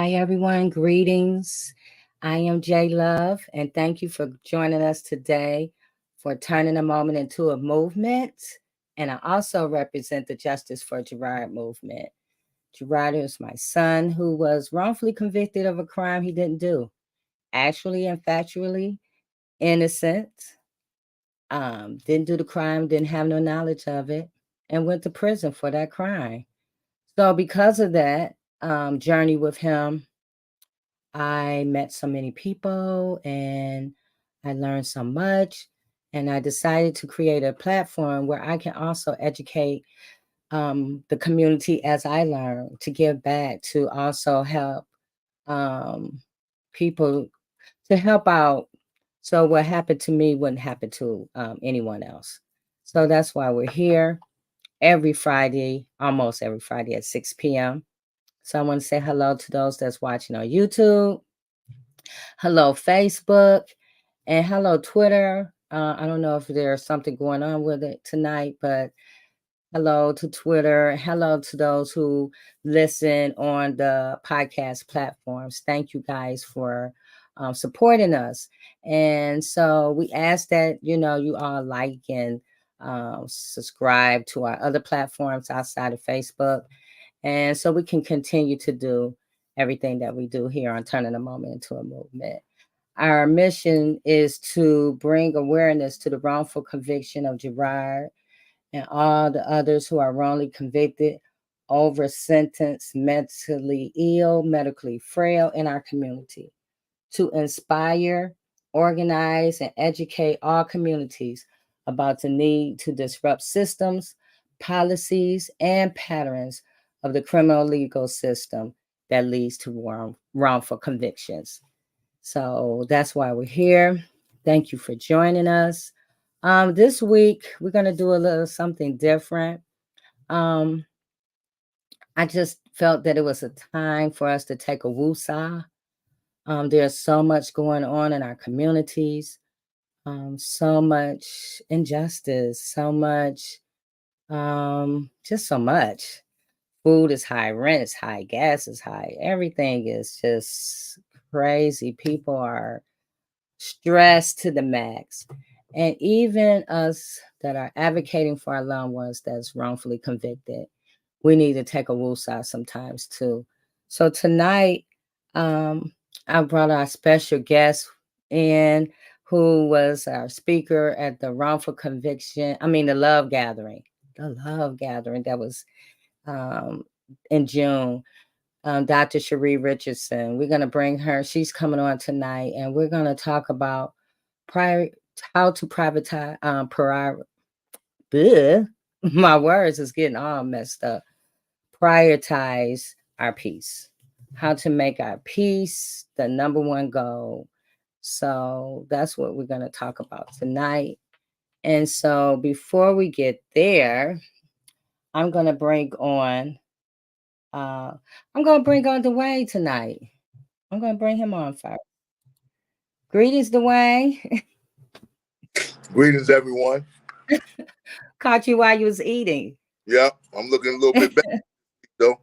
Hi, everyone. Greetings. I am J Love, and thank you for joining us today for turning a moment into a movement. And I also represent the Justice for Gerard movement. Gerard is my son who was wrongfully convicted of a crime he didn't do. Actually and factually innocent. Didn't do the crime, didn't have no knowledge of it, and went to prison for that crime. So, because of that journey with him, I met so many people and I learned so much. And I decided to create a platform where I can also educate the community as I learn to give back, to also help um, people, to help out. So, what happened to me wouldn't happen to anyone else. So, that's why we're here every Friday, almost every Friday at 6 p.m. So, I want to say hello to those that's watching on YouTube. Hello, Facebook, and hello, Twitter. I don't know if there's something going on with it tonight, but hello to Twitter. Hello to those who listen on the podcast platforms. Thank you guys for supporting us. And so we ask that, you all like and subscribe to our other platforms outside of Facebook. And so we can continue to do everything that we do here on Turning a Moment into a Movement. Our mission is to bring awareness to the wrongful conviction of Gerard and all the others who are wrongly convicted, over sentenced, mentally ill, medically frail in our community, to inspire, organize, and educate all communities about the need to disrupt systems, policies, and patterns of the criminal legal system that leads to wrongful convictions. So that's why we're here. Thank you for joining us. This week, we're going to do a little something different. Um, I just felt that it was a time for us to take a woosah. There's so much going on in our communities, so much injustice, so much, just so much. Food is high, rent is high, gas is high, everything is just crazy. People are stressed to the max. And even us that are advocating for our loved ones that's wrongfully convicted, we need to take a woosah sometimes too. So tonight, um, I brought our special guest in who was our speaker at the the Love Gathering. The Love Gathering that was um, in June. Dr. Shari Richardson. We're going to bring her. She's coming on tonight, and we're going to talk about prior how to privatize. Bleh, my words is getting all messed up. Prioritize our peace. How to make our peace the number one goal. So that's what we're going to talk about tonight. And so before we get there, I'm going to bring on. Uh, I'm going to bring on Dwayne tonight. I'm going to bring him on first. Greetings, Dwayne. Greetings, everyone. Caught you while you was eating. Yeah, I'm looking a little bit better, though.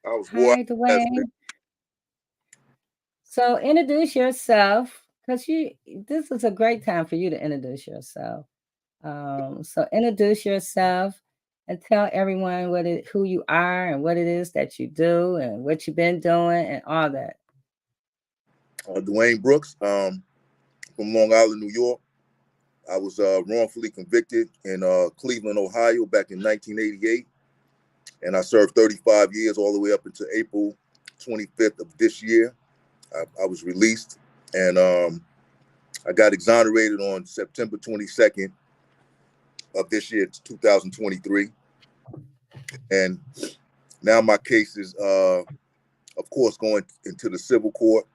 I was wore Hi, out yesterday. Dwayne. So introduce yourself, because this is a great time for you to introduce yourself. So introduce yourself and tell everyone who you are and what it is that you do and what you've been doing and all that. Dwayne Brooks, from Long Island, New York. I was wrongfully convicted in Cleveland, Ohio, back in 1988, and I served 35 years all the way up until April 25th of this year. I was released, and I got exonerated on September 22nd of this year, 2023. And now my case is, of course, going into the civil court.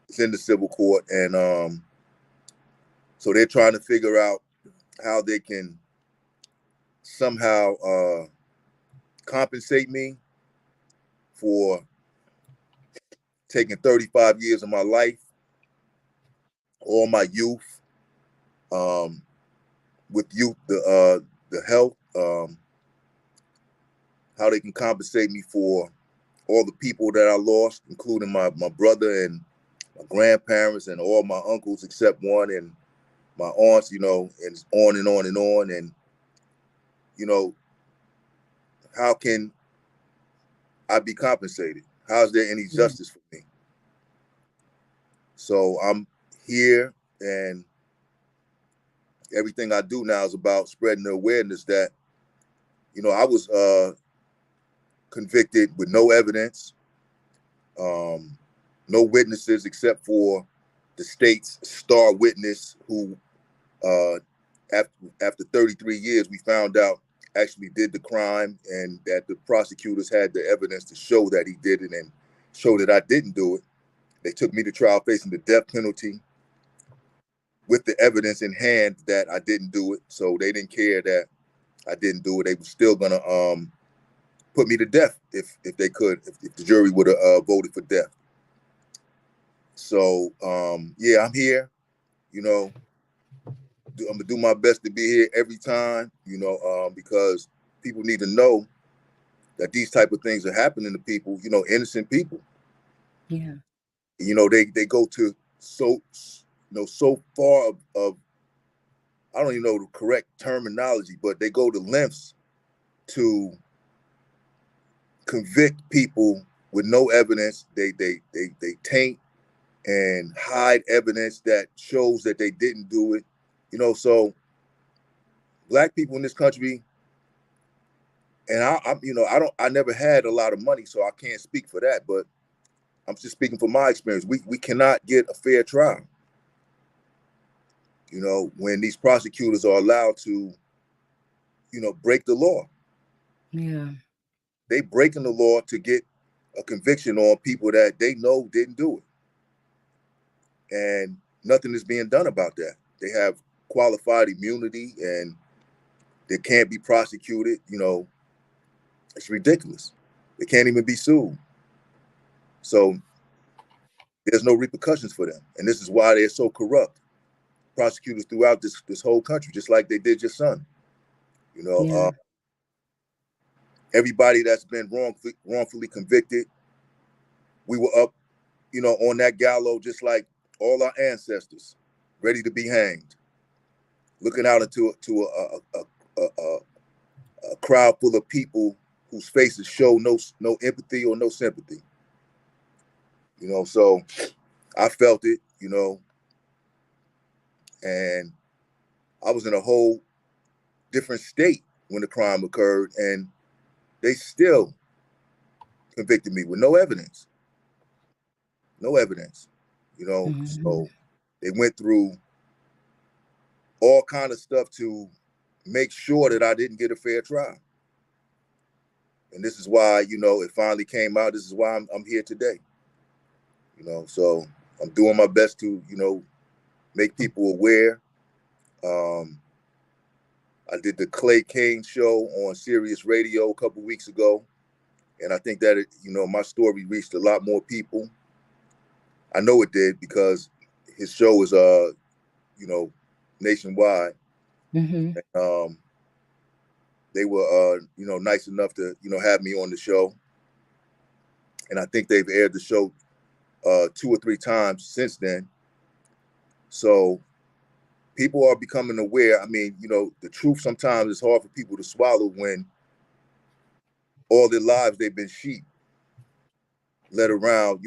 It's in the civil court, and so they're trying to figure out how they can somehow compensate me for taking 35 years of my life, all my youth, um, with youth, the health, how they can compensate me for all the people that I lost, including my brother and my grandparents and all my uncles except one, and my aunts, and on and on and on. And, how can I be compensated? How is there any justice for me? So I'm here, and everything I do now is about spreading the awareness that, I was convicted with no evidence, no witnesses except for the state's star witness who, after 33 years, we found out actually did the crime, and that the prosecutors had the evidence to show that he did it and show that I didn't do it. They took me to trial facing the death penalty with the evidence in hand that I didn't do it. So they didn't care that I didn't do it. They were still gonna put me to death if they could, if the jury would have voted for death. So yeah, I'm here. I'm gonna do my best to be here every time. Because people need to know that these type of things are happening to people. Innocent people. Yeah. They go to so far of I don't even know the correct terminology, but they go to lengths to convict people with no evidence. They taint and hide evidence that shows that they didn't do it. So Black people in this country, and I never had a lot of money, so I can't speak for that, but I'm just speaking from my experience. We cannot get a fair trial. When these prosecutors are allowed to, break the law. Yeah. They breaking the law to get a conviction on people that they know didn't do it. And nothing is being done about that. They have qualified immunity and they can't be prosecuted. It's ridiculous. They can't even be sued. So there's no repercussions for them. And this is why they're so corrupt. Prosecutors throughout this whole country, just like they did your son. Yeah. Everybody that's been wrongfully convicted, we were up, on that gallows, just like all our ancestors, ready to be hanged, looking out into a crowd full of people whose faces show no empathy or no sympathy. So I felt it, and I was in a whole different state when the crime occurred, and they still convicted me with no evidence. No evidence. Mm-hmm. So they went through all kind of stuff to make sure that I didn't get a fair trial. And this is why, it finally came out. This is why I'm here today. So I'm doing my best to, make people aware. I did the Clay Kane show on Sirius Radio a couple weeks ago. And I think that, my story reached a lot more people. I know it did because his show is, nationwide. Mm-hmm. They were, nice enough to, have me on the show. And I think they've aired the show 2 or 3 times since then. So people are becoming aware. I mean, the truth sometimes is hard for people to swallow when all their lives they've been sheep, led around,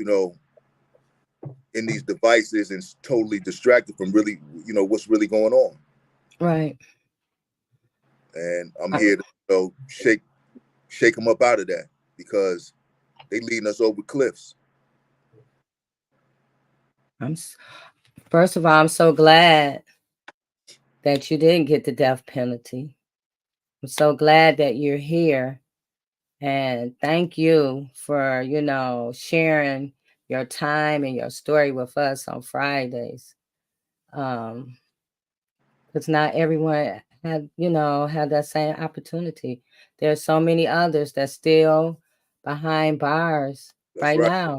in these devices and totally distracted from really, what's really going on. Right. And I'm here to, shake them up out of that because they leading us over cliffs. First of all, I'm so glad that you didn't get the death penalty. I'm so glad that you're here. And thank you for, sharing your time and your story with us on Fridays. Because not everyone had that same opportunity. There's so many others that's still behind bars right now.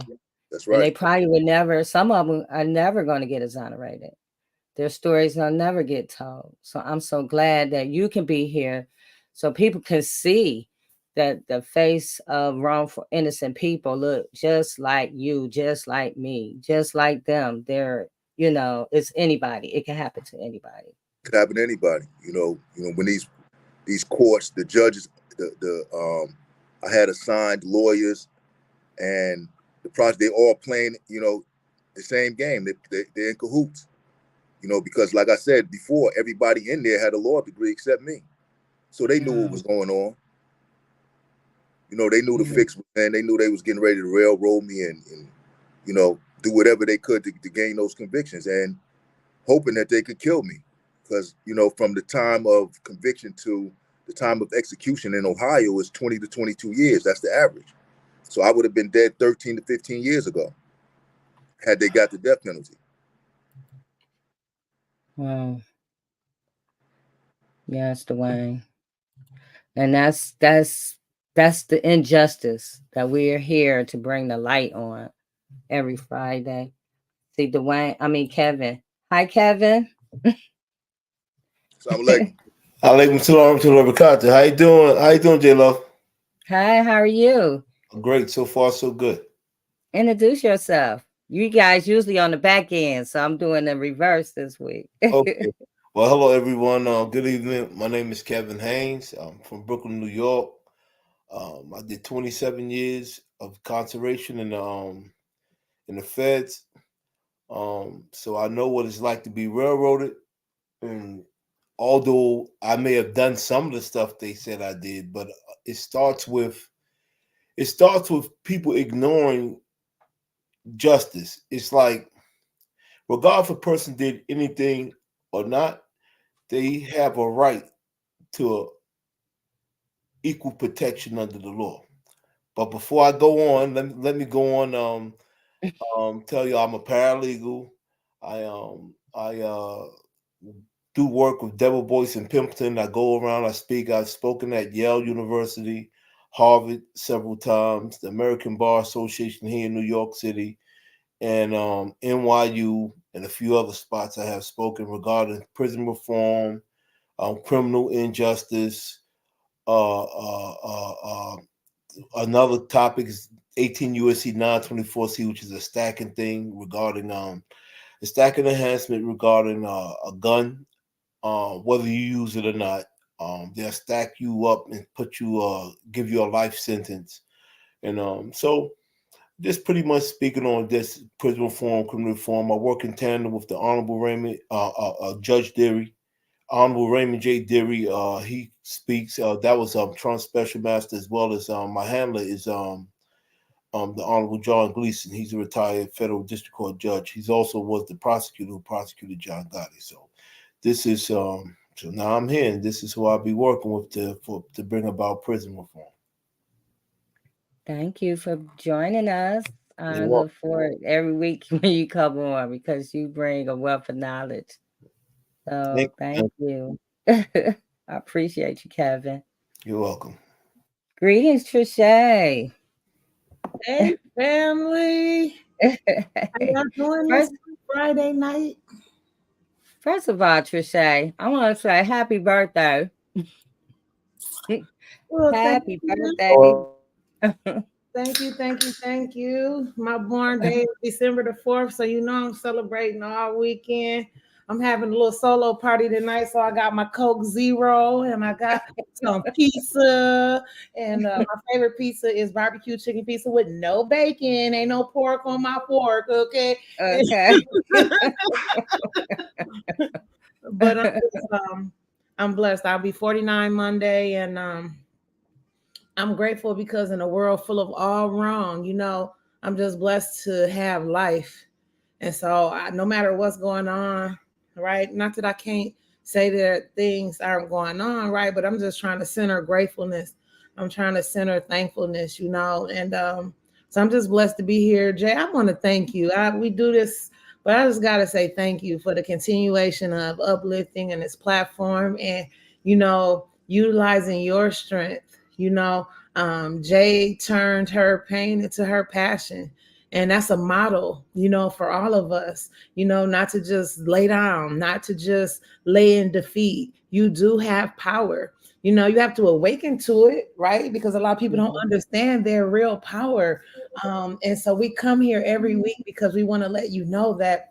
That's And right. they probably would never, some of them are never going to get exonerated. Their stories will never get told. So I'm so glad that you can be here so people can see that the face of wrongful innocent people look just like you, just like me, just like them. They're, it's anybody. It can happen to anybody. It could happen to anybody. When these courts, the judges, I had assigned lawyers, and the project, they all playing, the same game. They're in cahoots, because like I said before, everybody in there had a law degree except me. So they knew what was going on. They knew the fix was in. They knew they was getting ready to railroad me and do whatever they could to gain those convictions, and hoping that they could kill me. Because, from the time of conviction to the time of execution in Ohio is 20 to 22 years. That's the average. So I would have been dead 13 to 15 years ago had they got the death penalty. Wow. Yes, Dwayne. And that's the injustice that we are here to bring the light on every Friday. See, Kevin. Hi, Kevin. Assalamu alaikum. Alaikum salam to Barakatuh. How you doing? How you doing, J-Lo? Hi, how are you? Great. So far, so good. Introduce yourself. You guys usually on the back end, so I'm doing the reverse this week. Okay. Well, hello, everyone. Good evening. My name is Kevin Haynes. I'm from Brooklyn, New York. I did 27 years of incarceration in the feds. So I know what it's like to be railroaded. And although I may have done some of the stuff they said I did, but it starts with people ignoring justice. It's like, regardless if a person did anything or not, they have a right to equal protection under the law. But before I go on, let me go on. Tell you I'm a paralegal. I do work with Devil Boys in Pimpton. I go around. I speak. I've spoken at Yale University, Harvard several times, the American Bar Association here in New York City, and NYU, and a few other spots I have spoken regarding prison reform, criminal injustice. Another topic is 18 USC 924C, which is a stacking thing regarding a stacking enhancement regarding a gun, whether you use it or not. They'll stack you up and put you, give you a life sentence. And so just pretty much speaking on this prison reform, criminal reform. I work in tandem with the Honorable Judge Deary, Honorable Raymond J. Deary. He speaks. That was Trump's special master, as well as my handler is the Honorable John Gleason. He's a retired federal district court judge. He's also was the prosecutor who prosecuted John Gotti. So this is so now I'm here, and this is who I'll be working with to bring about prison reform. Thank you for joining us. I look forward every week when you come on because you bring a wealth of knowledge. So thank you. I appreciate you, Kevin. You're welcome. Greetings, Trisha. Hey, family. How y'all doing this Friday night? First of all, Trisha, I want to say happy birthday. Well, happy birthday. Thank you. My born day is December the 4th, so I'm celebrating all weekend. I'm having a little solo party tonight, so I got my Coke Zero and I got some pizza. And my favorite pizza is barbecue chicken pizza with no bacon. Ain't no pork on my fork, okay? Okay. But I'm blessed. I'll be 49 Monday, and I'm grateful because in a world full of all wrong, I'm just blessed to have life. And so no matter what's going on, right? Not that I can't say that things aren't going on, right? But I'm just trying to center gratefulness. I'm trying to center thankfulness, and so I'm just blessed to be here. Jay, I want to thank you. We do this, but I just got to say thank you for the continuation of uplifting in this platform and, utilizing your strength. Jay turned her pain into her passion. And that's a model, for all of us, not to just lay down, not to just lay in defeat. You do have power. You have to awaken to it, right? Because a lot of people don't understand their real power. And so we come here every week because we want to let you know that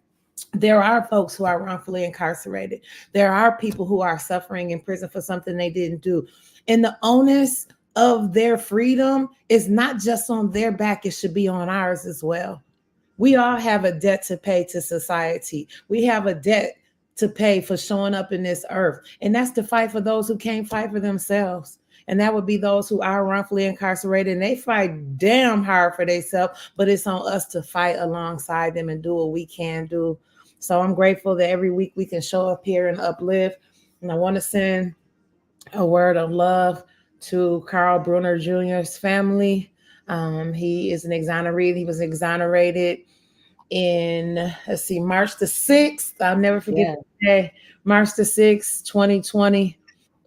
there are folks who are wrongfully incarcerated. There are people who are suffering in prison for something they didn't do. And the onus of their freedom is not just on their back, it should be on ours as well. We all have a debt to pay to society. We have a debt to pay for showing up in this earth. And that's to fight for those who can't fight for themselves. And that would be those who are wrongfully incarcerated, and they fight damn hard for themselves, but it's on us to fight alongside them and do what we can do. So I'm grateful that every week we can show up here and uplift. And I want to send a word of love to Carl Bruner Jr.'s family. He is an exoneree. He was exonerated in, March the 6th. I'll never forget the day, March the 6th, 2020.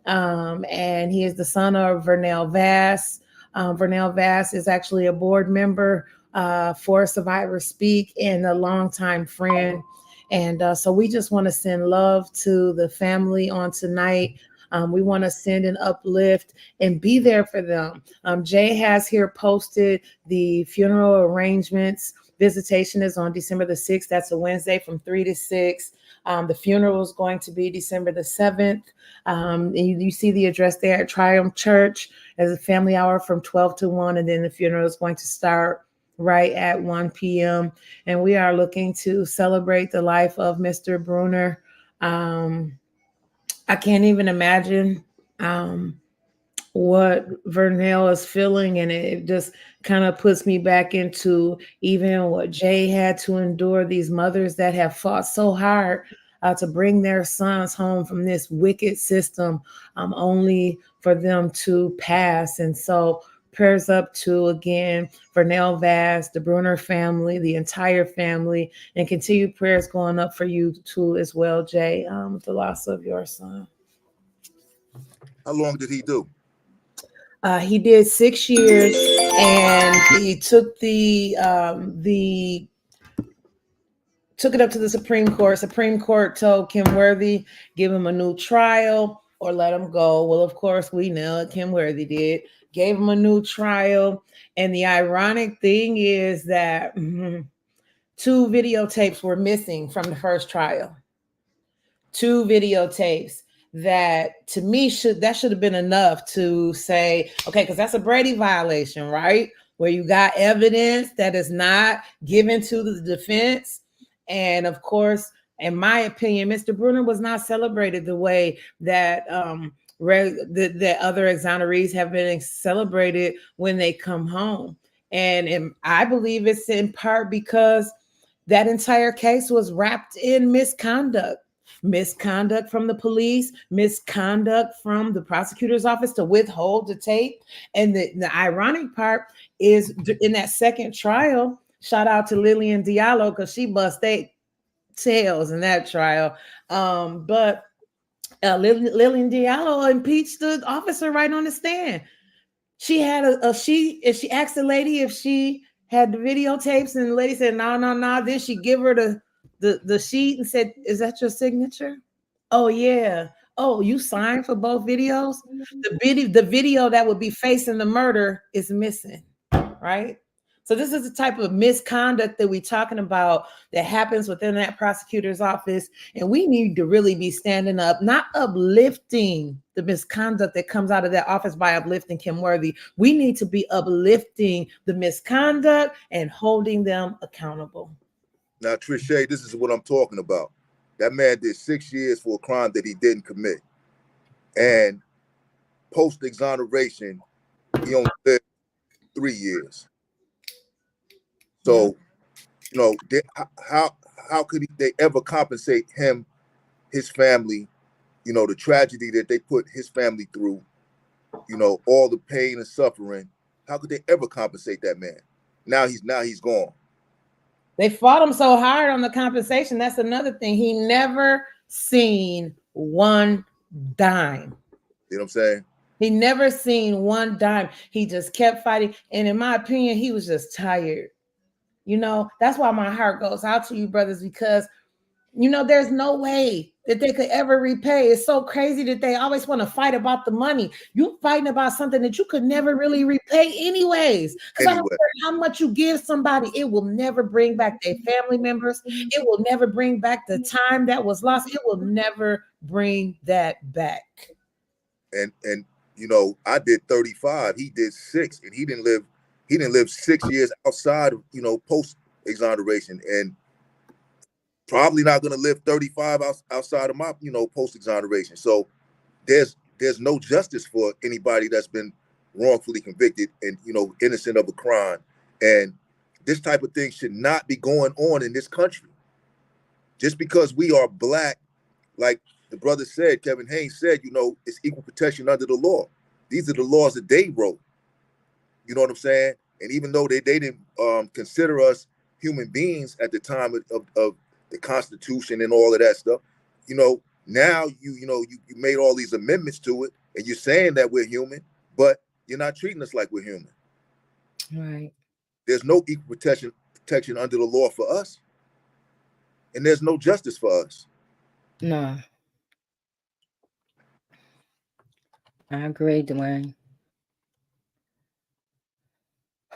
And he is the son of Vernell Vass. Vernell Vass is actually a board member for Survivor Speak and a longtime friend. And so we just want to send love to the family on tonight. We want to send an uplift and be there for them. Jay has here posted the funeral arrangements. Visitation is on December the 6th. That's a Wednesday from 3 to 6. The funeral is going to be December the 7th. And you see the address there at Triumph Church as a family hour from 12 to 1. And then the funeral is going to start right at 1 p.m. And we are looking to celebrate the life of Mr. Bruner. I can't even imagine what Vernell is feeling, and it just kind of puts me back into even what Jay had to endure, these mothers that have fought so hard to bring their sons home from this wicked system, only for them to pass. And so prayers up to, again, Vernell Vass, the Bruner family, the entire family, and continued prayers going up for you too as well, Jay, with the loss of your son. How long did he do? He did 6 years, and he took took it up to the Supreme Court. Supreme Court told Kim Worthy, give him a new trial or let him go. Well, of course, we know Kim Worthy did. Gave him a new trial. And the ironic thing is that 2 videotapes were missing from the first trial. 2 videotapes that, to me, should have been enough to say, okay, because that's a Brady violation, right? Where you got evidence that is not given to the defense. And of course, in my opinion, Mr. Bruner was not celebrated the way that that other exonerees have been celebrated when they come home. And I believe it's in part because that entire case was wrapped in misconduct from the police, misconduct from the prosecutor's office to withhold the tape. And the ironic part is in that second trial, shout out to Lillian Diallo because she bust 8 tails in that trial. But Lillian Diallo impeached the officer right on the stand. She had she asked the lady if she had the videotapes, and the lady said, no. Then she give her the sheet and said, is that your signature? Oh, yeah. Oh, you signed for both videos? The video that would be facing the murder is missing, right? So this is the type of misconduct that we're talking about that happens within that prosecutor's office. And we need to really be standing up, not uplifting the misconduct that comes out of that office by uplifting Kim Worthy. We need to be uplifting the misconduct and holding them accountable. Now, Trisha, this is what I'm talking about. That man did 6 years for a crime that he didn't commit. And post-exoneration, he only lived 3 years. So, how could they ever compensate him, his family, the tragedy that they put his family through, all the pain and suffering? How could they ever compensate that man? Now he's gone. They fought him so hard on the compensation. That's another thing. He never seen one dime. You know what I'm saying? He never seen one dime. He just kept fighting. And in my opinion, he was just tired. You know, that's why my heart goes out to you, brothers, because you know, there's no way that they could ever repay. It's so crazy that they always want to fight about the money. You fighting about something that you could never really repay anyways. Because I don't care how much you give somebody, it will never bring back their family members. It will never bring back the time that was lost. It will never bring that back. And you know, I did 35, he did 6, and he didn't live 6 years outside of, you know, post exoneration, and probably not going to live 35 outside of my, you know, post exoneration. So there's no justice for anybody that's been wrongfully convicted and, you know, innocent of a crime. And this type of thing should not be going on in this country. Just because we are Black, like the brother said, Kevin Haynes said, you know, it's equal protection under the law. These are the laws that they wrote. You know what I'm saying? And even though they didn't consider us human beings at the time of the Constitution and all of that stuff, you know, now you made all these amendments to it, and you're saying that we're human, but you're not treating us like we're human. Right. There's no equal protection under the law for us, and there's no justice for us. No. I agree, Dwayne.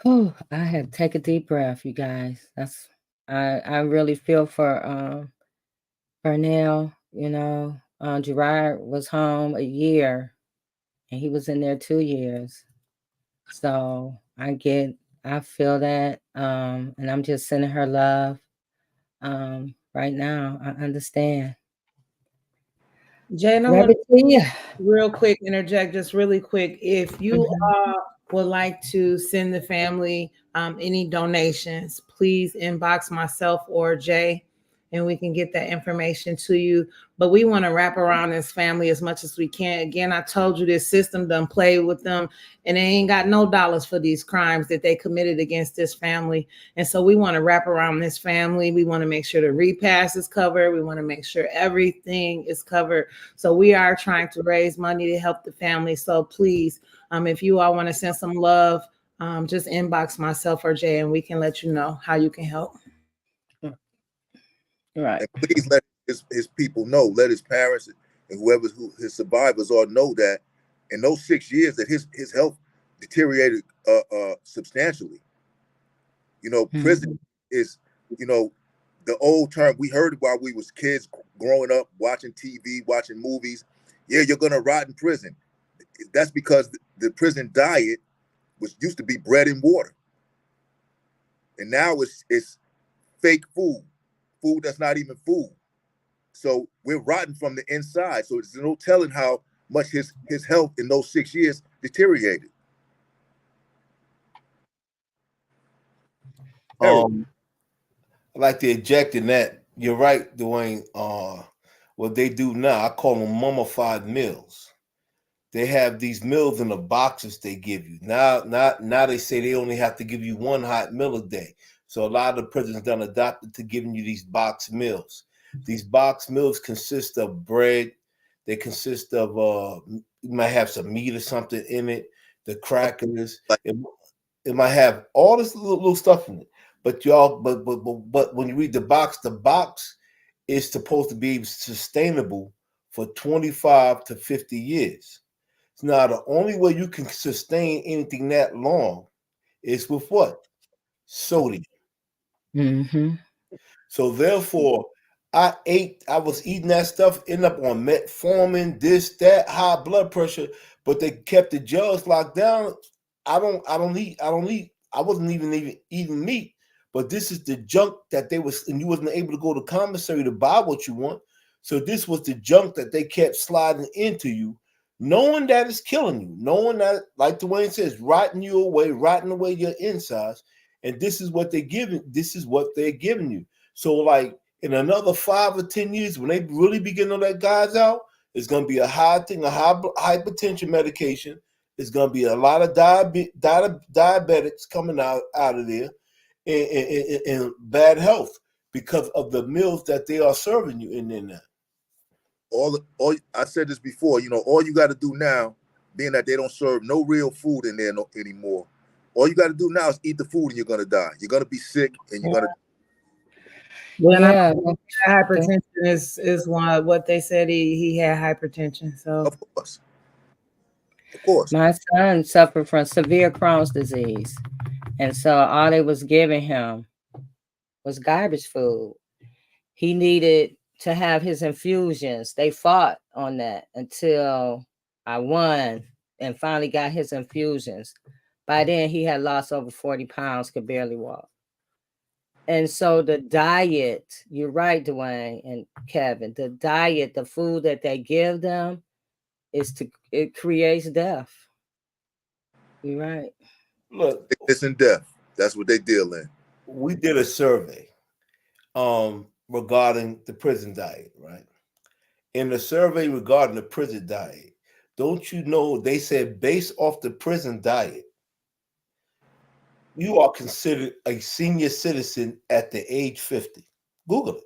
Whew, I had to take a deep breath, you guys. I really feel for Nell. You know, Gerard was home a year, and he was in there 2 years. So I feel that, and I'm just sending her love. Right now, I understand. Jane, I want to real quick interject, just really quick. If you would like to send the family any donations, please inbox myself or Jay, and we can get that information to you. But we want to wrap around this family as much as we can. Again, I told you this system done play with them, and they ain't got no dollars for these crimes that they committed against this family. And so we want to wrap around this family. We want to make sure the repass is covered. We want to make sure everything is covered. So we are trying to raise money to help the family. So please, if you all want to send some love, just inbox myself or Jay, and we can let you know how you can help. Right. And please let his people know, let his parents and who his survivors all know that in those 6 years that his health deteriorated substantially. You know, prison is, you know, the old term we heard while we was kids growing up, watching TV, watching movies. Yeah, you're gonna rot in prison. That's because the prison diet used to be bread and water, and now it's fake food that's not even food. So we're rotten from the inside. So there's no telling how much his health in those 6 years deteriorated. I'd like to eject in that. You're right, Dwayne. What they do now, I call them mummified meals. They have these meals in the boxes they give you. Now they say they only have to give you one hot meal a day. So a lot of the prisons done adopted to giving you these box meals. These box meals consist of bread. They consist of you might have some meat or something in it. The crackers. It might have all this little stuff in it. But but when you read the box is supposed to be sustainable for 25 to 50 years. Now, the only way you can sustain anything that long is with what? Sodium. Mm-hmm. So therefore, I was eating that stuff, end up on metformin, this, that, high blood pressure, but they kept the jails locked down. I wasn't even eating meat, but this is the junk that they was, and you wasn't able to go to commissary to buy what you want. So this was the junk that they kept sliding into you, knowing that it's killing you, knowing that, like Dwayne says, rotting away your insides. And this is what they're giving you. So like in another 5 or 10 years, when they really begin to let guys out, it's going to be a hypertension medication. It's going to be a lot of diabetics coming out of there and bad health because of the meals that they are serving you in there now. All I said this before, you know, all you got to do now, being that they don't serve no real food in there anymore, All you got to do now is eat the food, and you're gonna die. You're gonna be sick, and you're gonna. Yeah, Hypertension is one of what they said he had hypertension. So Of course, of course. my son suffered from severe Crohn's disease, and so all they was giving him was garbage food. He needed to have his infusions. They fought on that until I won and finally got his infusions. By then, he had lost over 40 pounds, could barely walk. And so the diet, you're right, Dwayne and Kevin, the diet, the food that they give them it creates death. You're right. Look, Sickness and death. That's what they deal in. we did a survey regarding the prison diet, right? In the survey regarding the prison diet, don't you know they said based off the prison diet, you are considered a senior citizen at the age 50. Google it.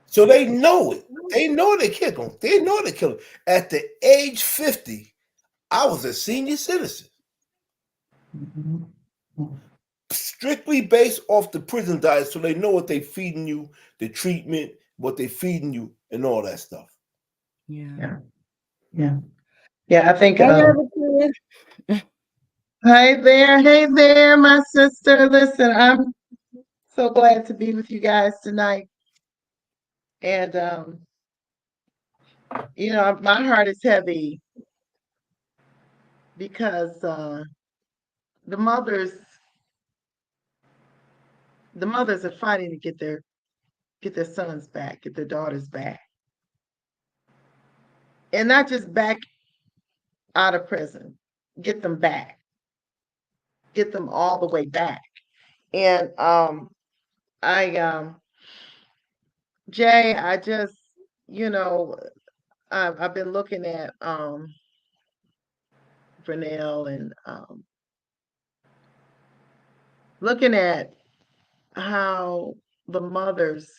So they know it. They know they kill them. They know they kill them. At the age 50, I was a senior citizen. Strictly based off the prison diet, so they know what they feeding you, the treatment, what they feeding you, and all that stuff. Yeah. I think. Hey, Hey there, my sister. Listen, I'm so glad to be with you guys tonight, and my heart is heavy because the mothers are fighting to get their sons back, get their daughters back, and not just back out of prison, get them back, get them all the way back. And I Jay, I just I've been looking at Vernell and looking at how the mothers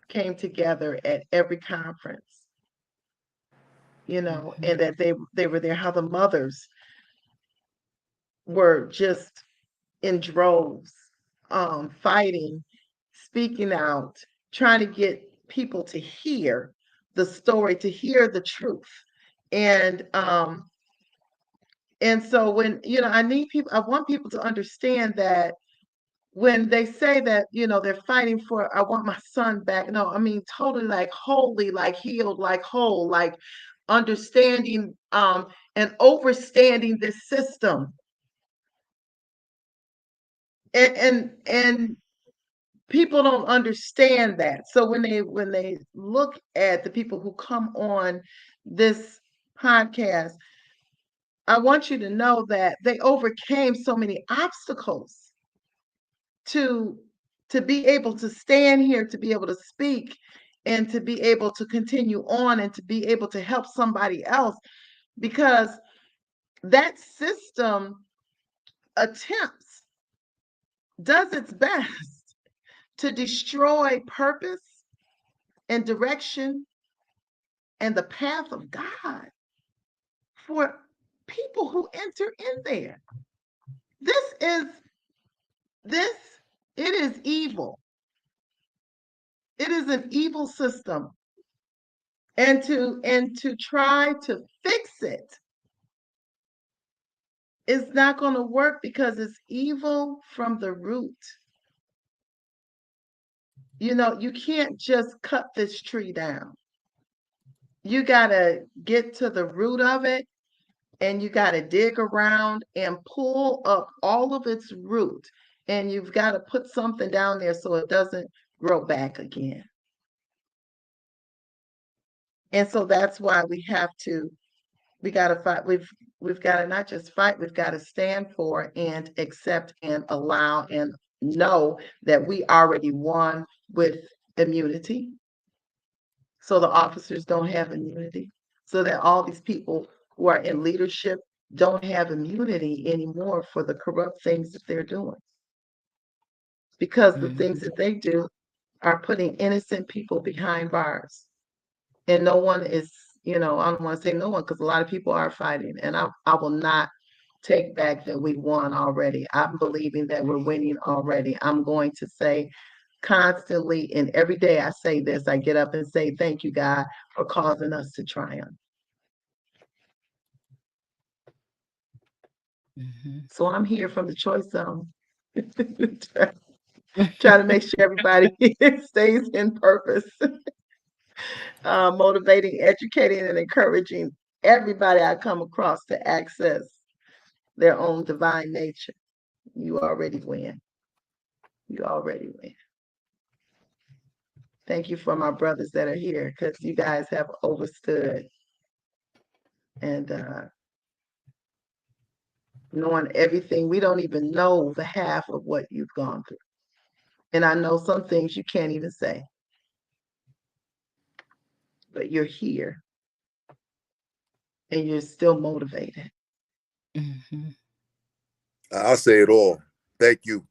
came together at every conference, and that they were there, how the mothers were just in droves, fighting, speaking out, trying to get people to hear the story, to hear the truth. And so when, I want people to understand that when they say that, they're fighting for, I want my son back. No, I mean, totally like wholly, like healed, like whole, like understanding and overstanding this system. And people don't understand that. So when they look at the people who come on this podcast, I want you to know that they overcame so many obstacles to be able to stand here, to be able to speak, and to be able to continue on, and to be able to help somebody else, because that system does its best to destroy purpose and direction and the path of God for people who enter in there. It is evil. It is an evil system. And to try to fix it is not going to work, because it's evil from the root. You can't just cut this tree down. You got to get to the root of it, and you got to dig around and pull up all of its root, and you've got to put something down there so it doesn't grow back again. And so that's why we got to fight. We've got to not just fight, we've got to stand for and accept and allow and know that we already won with immunity. So the officers don't have immunity. So that all these people who are in leadership don't have immunity anymore for the corrupt things that they're doing. Because the things that they do are putting innocent people behind bars. And no one is, I don't want to say no one, because a lot of people are fighting. And I will not take back that we won already. I'm believing that we're winning already. I'm going to say constantly, and every day I say this, I get up and say, thank you, God, for causing us to triumph. So I'm here from the choice zone. Try to make sure everybody stays in purpose. Motivating, educating, and encouraging everybody I come across to access their own divine nature. You already win. You already win. Thank you for my brothers that are here, because you guys have overstood and knowing everything. We don't even know the half of what you've gone through. And I know some things you can't even say. But you're here. And you're still motivated. I'll say it all. Thank you,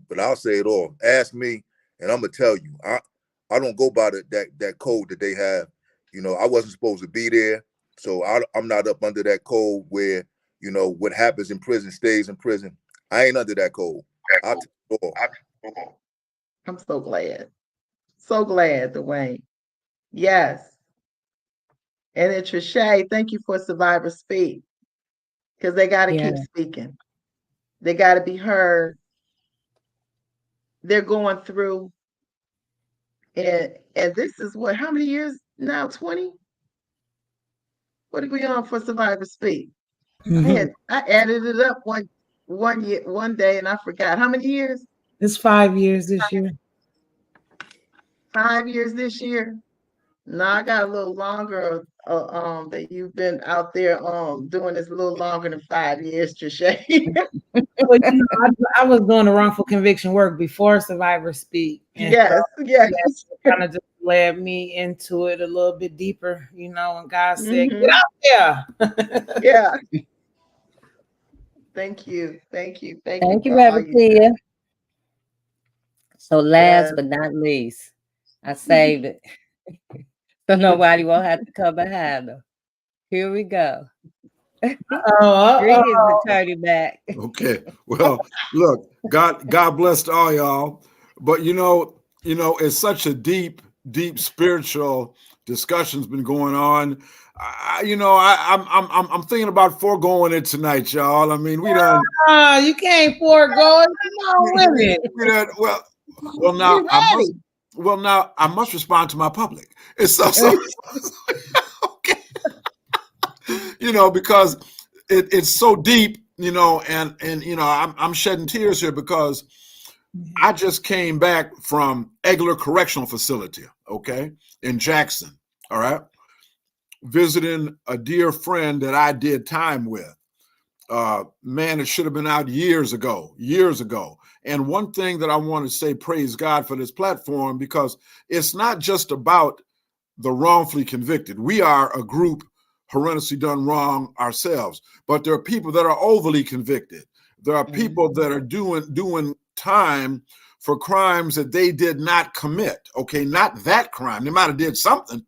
but I'll say it all. Ask me, and I'm gonna tell you. I don't go by that code that they have. You know, I wasn't supposed to be there, so I'm not up under that code where, you know, what happens in prison stays in prison. I ain't under that code. I'll tell you all. I'm so glad. So glad, Dwayne. Yes. And then Trisha, thank you for Survivor Speak. Because they got to keep speaking. They got to be heard. They're going through. And this is what, how many years now? 20? What are we on for Survivor Speak? I added it up one day and I forgot. How many years? It's 5 years this year. 5 years this year. No, I got a little longer. That you've been out there doing this a little longer than 5 years, Trisha. Well, you know, I was doing the wrongful conviction work before Survivor Speak. And yes. Kind of just led me into it a little bit deeper, you know, and God said, get out there. Yeah. Thank you. Thank you, Reverend Tia. So last but not least, I saved it. So nobody won't have to come behind them. Here we go. Greetings, Attorney Mac. Okay. Well, look, God bless all y'all. But you know, it's such a deep spiritual discussion's been going on. I'm thinking about foregoing it tonight, y'all. I mean, we done. You can't forego it. Come on with it. Well, now I must respond to my public. It's so okay. You know, because it's so deep, you know, and you know, I'm shedding tears here because I just came back from Egler Correctional Facility, okay, in Jackson, all right, visiting a dear friend that I did time with. Man, it should have been out years ago. And one thing that I want to say, praise God for this platform, because it's not just about the wrongfully convicted. We are a group horrendously done wrong ourselves, but there are people that are overly convicted. There are people that are doing time for crimes that they did not commit. Okay, not that crime. They might have did something,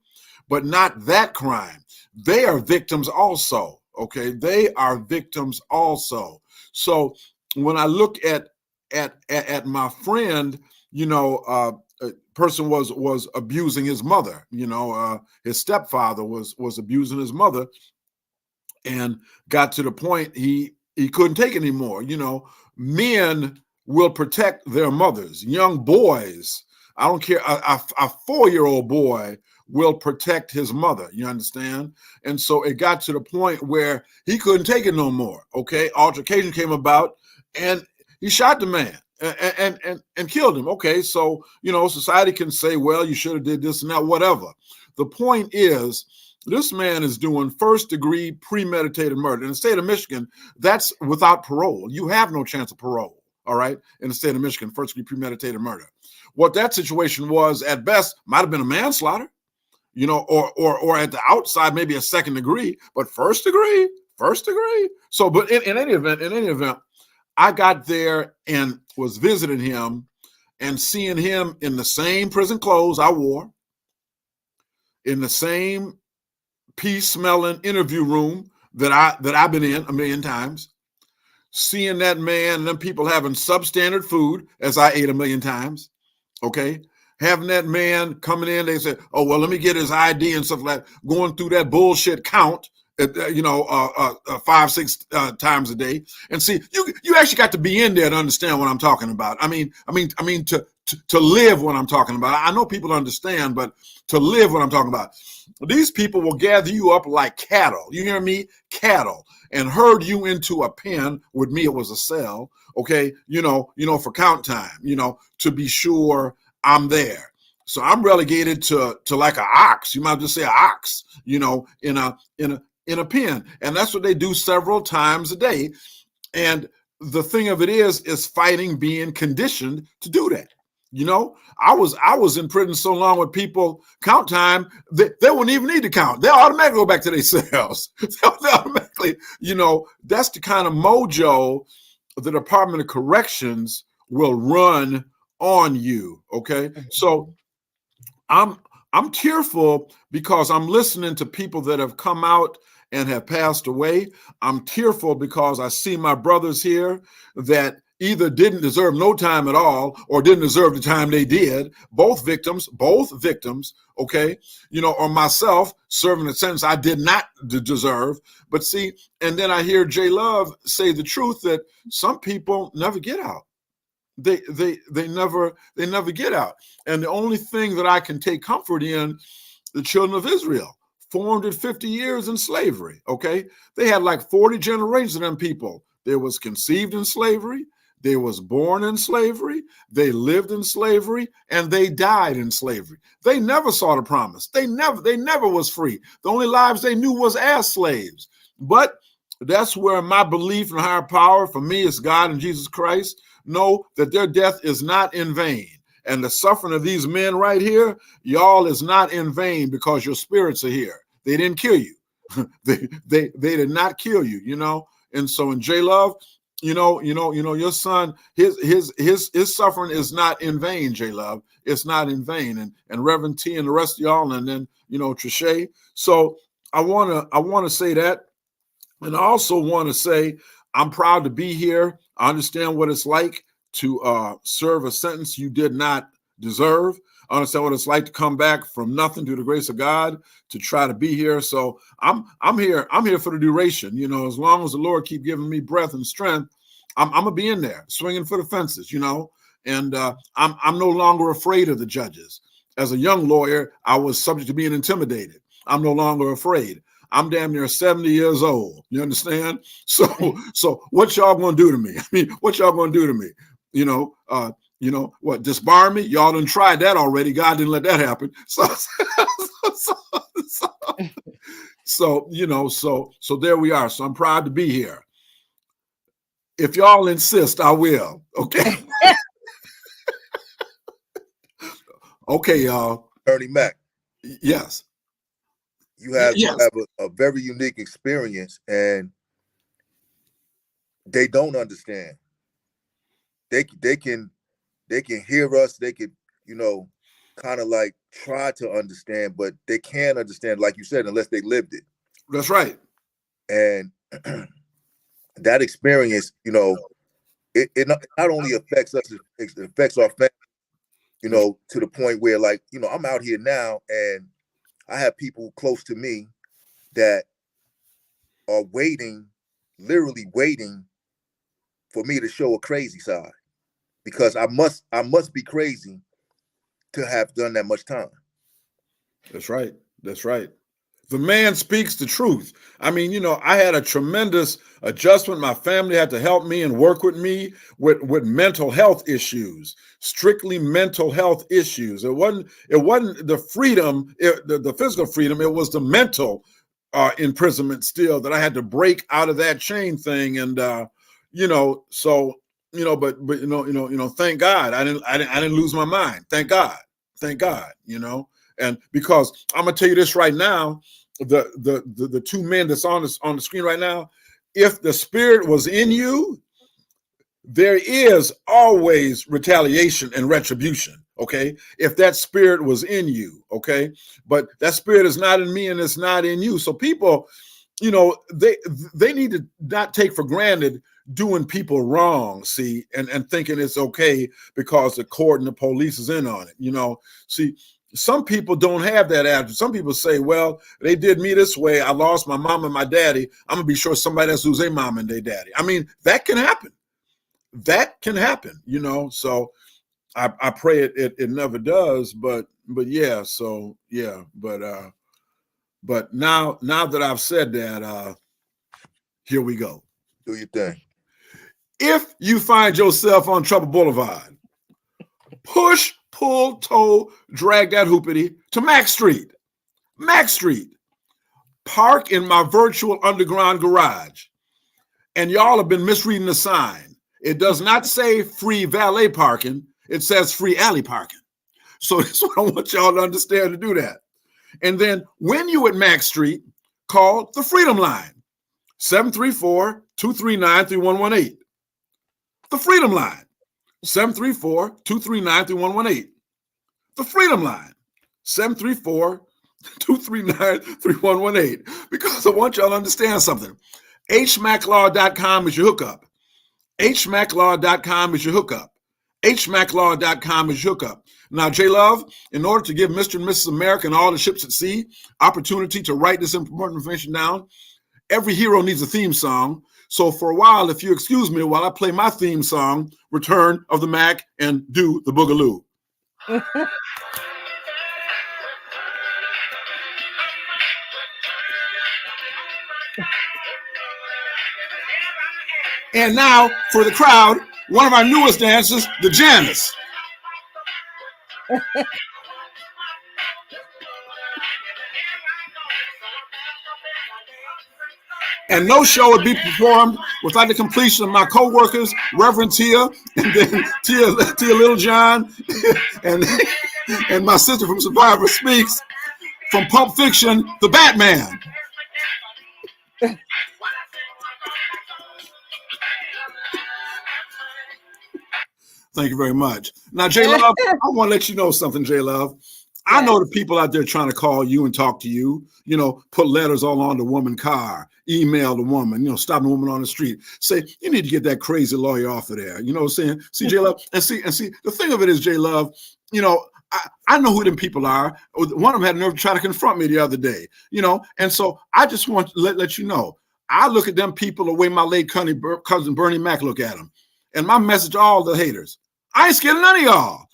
but not that crime. They are victims also. Okay, they are victims also. So when I look at my friend, you know, a person was abusing his mother. You know, his stepfather was abusing his mother, and got to the point he couldn't take it anymore. You know, men will protect their mothers. Young boys, I don't care, a 4-year-old boy will protect his mother. You understand? And so it got to the point where he couldn't take it no more. Okay, altercation came about, and he shot the man and killed him. Okay, so you know, society can say, well, you should have did this and that, whatever. The point is, this man is doing first-degree premeditated murder. In the state of Michigan, that's without parole. You have no chance of parole, all right, in the state of Michigan, first-degree premeditated murder. What that situation was, at best, might have been a manslaughter, you know, or at the outside, maybe a second degree, but first degree. So, but in any event, I got there and was visiting him and seeing him in the same prison clothes I wore, in the same pea-smelling interview room that I've been in a million times, seeing that man and them people having substandard food, as I ate 1,000,000 times, okay? Having that man coming in, they say, oh, well, let me get his ID and stuff like that, going through that bullshit count, 5, 6 times a day. And see, you actually got to be in there to understand what I'm talking about. I mean, to live what I'm talking about. I know people understand, but to live what I'm talking about. These people will gather you up like cattle. You hear me? Cattle. And herd you into a pen. With me, it was a cell. Okay. For count time, to be sure I'm there. So I'm relegated to like an ox. You might just say an ox, in a pen. And that's what they do several times a day. And the thing of it is fighting being conditioned to do that. I was in prison so long with people, count time, they wouldn't even need to count. They automatically go back to their cells. They automatically, that's the kind of mojo the Department of Corrections will run on you. Okay. So I'm tearful because I'm listening to people that have come out and have passed away. I'm tearful because I see my brothers here that either didn't deserve no time at all or didn't deserve the time they did. Both victims, okay, or myself serving a sentence I did not deserve. But see, and then I hear J Love say the truth that some people never get out. They never get out. And the only thing that I can take comfort in, the children of Israel, 450 years in slavery, okay? They had like 40 generations of them people. They was conceived in slavery, they was born in slavery, they lived in slavery, and they died in slavery. They never saw the promise. They never was free. The only lives they knew was as slaves. But that's where my belief in higher power, for me, is God and Jesus Christ, know that their death is not in vain. And the suffering of these men right here, y'all, is not in vain because your spirits are here. They didn't kill you. they did not kill you, And so in J Love, your son, his suffering is not in vain, J Love. It's not in vain. And Reverend T and the rest of y'all, and then, Trisha. So I wanna say that. And I also want to say I'm proud to be here. I understand what it's like to serve a sentence you did not deserve. I understand what it's like to come back from nothing through the grace of God to try to be here. So I'm here. I'm here for the duration. As long as the Lord keep giving me breath and strength, I'm gonna be in there swinging for the fences. And I'm no longer afraid of the judges. As a young lawyer, I was subject to being intimidated. I'm no longer afraid. I'm damn near 70 years old. You understand? So what y'all gonna do to me? I mean, what y'all gonna do to me? What, disbar me? Y'all done tried that already. God didn't let that happen. So there we are. So I'm proud to be here. If y'all insist, I will. Okay. Okay, y'all. Attorney Mack. Yes. You have a very unique experience, and they don't understand. They can hear us. They could, kind of like try to understand, but they can't understand, like you said, unless they lived it. That's right. And that experience, it not only affects us, it affects our family, to the point where, like, I'm out here now, and I have people close to me that are literally waiting for me to show a crazy side, because I must be crazy to have done that much time. That's right. That's right. The man speaks the truth. I mean, I had a tremendous adjustment. My family had to help me and work with me with mental health issues, strictly mental health issues. It wasn't the freedom, the physical freedom. It was the mental imprisonment still that I had to break out of that chain thing. And, but thank God I didn't lose my mind. Thank God, and because I'm gonna tell you this right now, the two men that's on the screen right now, if the spirit was in you, there is always retaliation and retribution. Okay, if that spirit was in you, okay, but that spirit is not in me and it's not in you. So people, they need to not take for granted doing people wrong, see, and thinking it's okay because the court and the police is in on it. You know, see, some people don't have that attitude. Some people say, well, they did me this way. I lost my mom and my daddy. I'm going to be sure somebody else lose their mom and their daddy. I mean, that can happen. That can happen, you know. So I pray it never does. But yeah, so yeah. But now that I've said that, here we go. Do your thing. If you find yourself on Trouble Boulevard, push, pull, tow, drag that hoopity to Mack Street. Mack Street. Park in my virtual underground garage. And y'all have been misreading the sign. It does not say free valet parking. It says free alley parking. So that's what I want y'all to understand to do that. And then when you at Mack Street, call the Freedom Line, 734-239-3118. The Freedom Line, 734-239-3118. The Freedom Line, 734-239-3118. Because I want y'all to understand something. HMAClaw.com is your hookup. HMAClaw.com is your hookup. HMAClaw.com is your hookup. Now, J Love, in order to give Mr. and Mrs. America and all the ships at sea opportunity to write this important information down, every hero needs a theme song. So for a while, if you excuse me, while I play my theme song, Return of the Mac and do the Boogaloo. And now for the crowd, one of our newest dancers, the Janice. And no show would be performed without the completion of my co-workers, Reverend Tia, and then Tia Little John, and my sister from Survivor Speaks, from Pulp Fiction, the Batman. Thank you very much. Now, J Love, I want to let you know something, J Love. I know the people out there trying to call you and talk to you, you know, put letters all on the woman's car, email the woman, you know, stop the woman on the street, say, you need to get that crazy lawyer off of there. You know what I'm saying? See, J Love, and see, the thing of it is, J Love, you know, I know who them people are. One of them had a nerve to try to confront me the other day, you know, and so I just want to let you know, I look at them people the way my late cousin Bernie Mac look at them. And my message to all the haters, I ain't scared of none of y'all.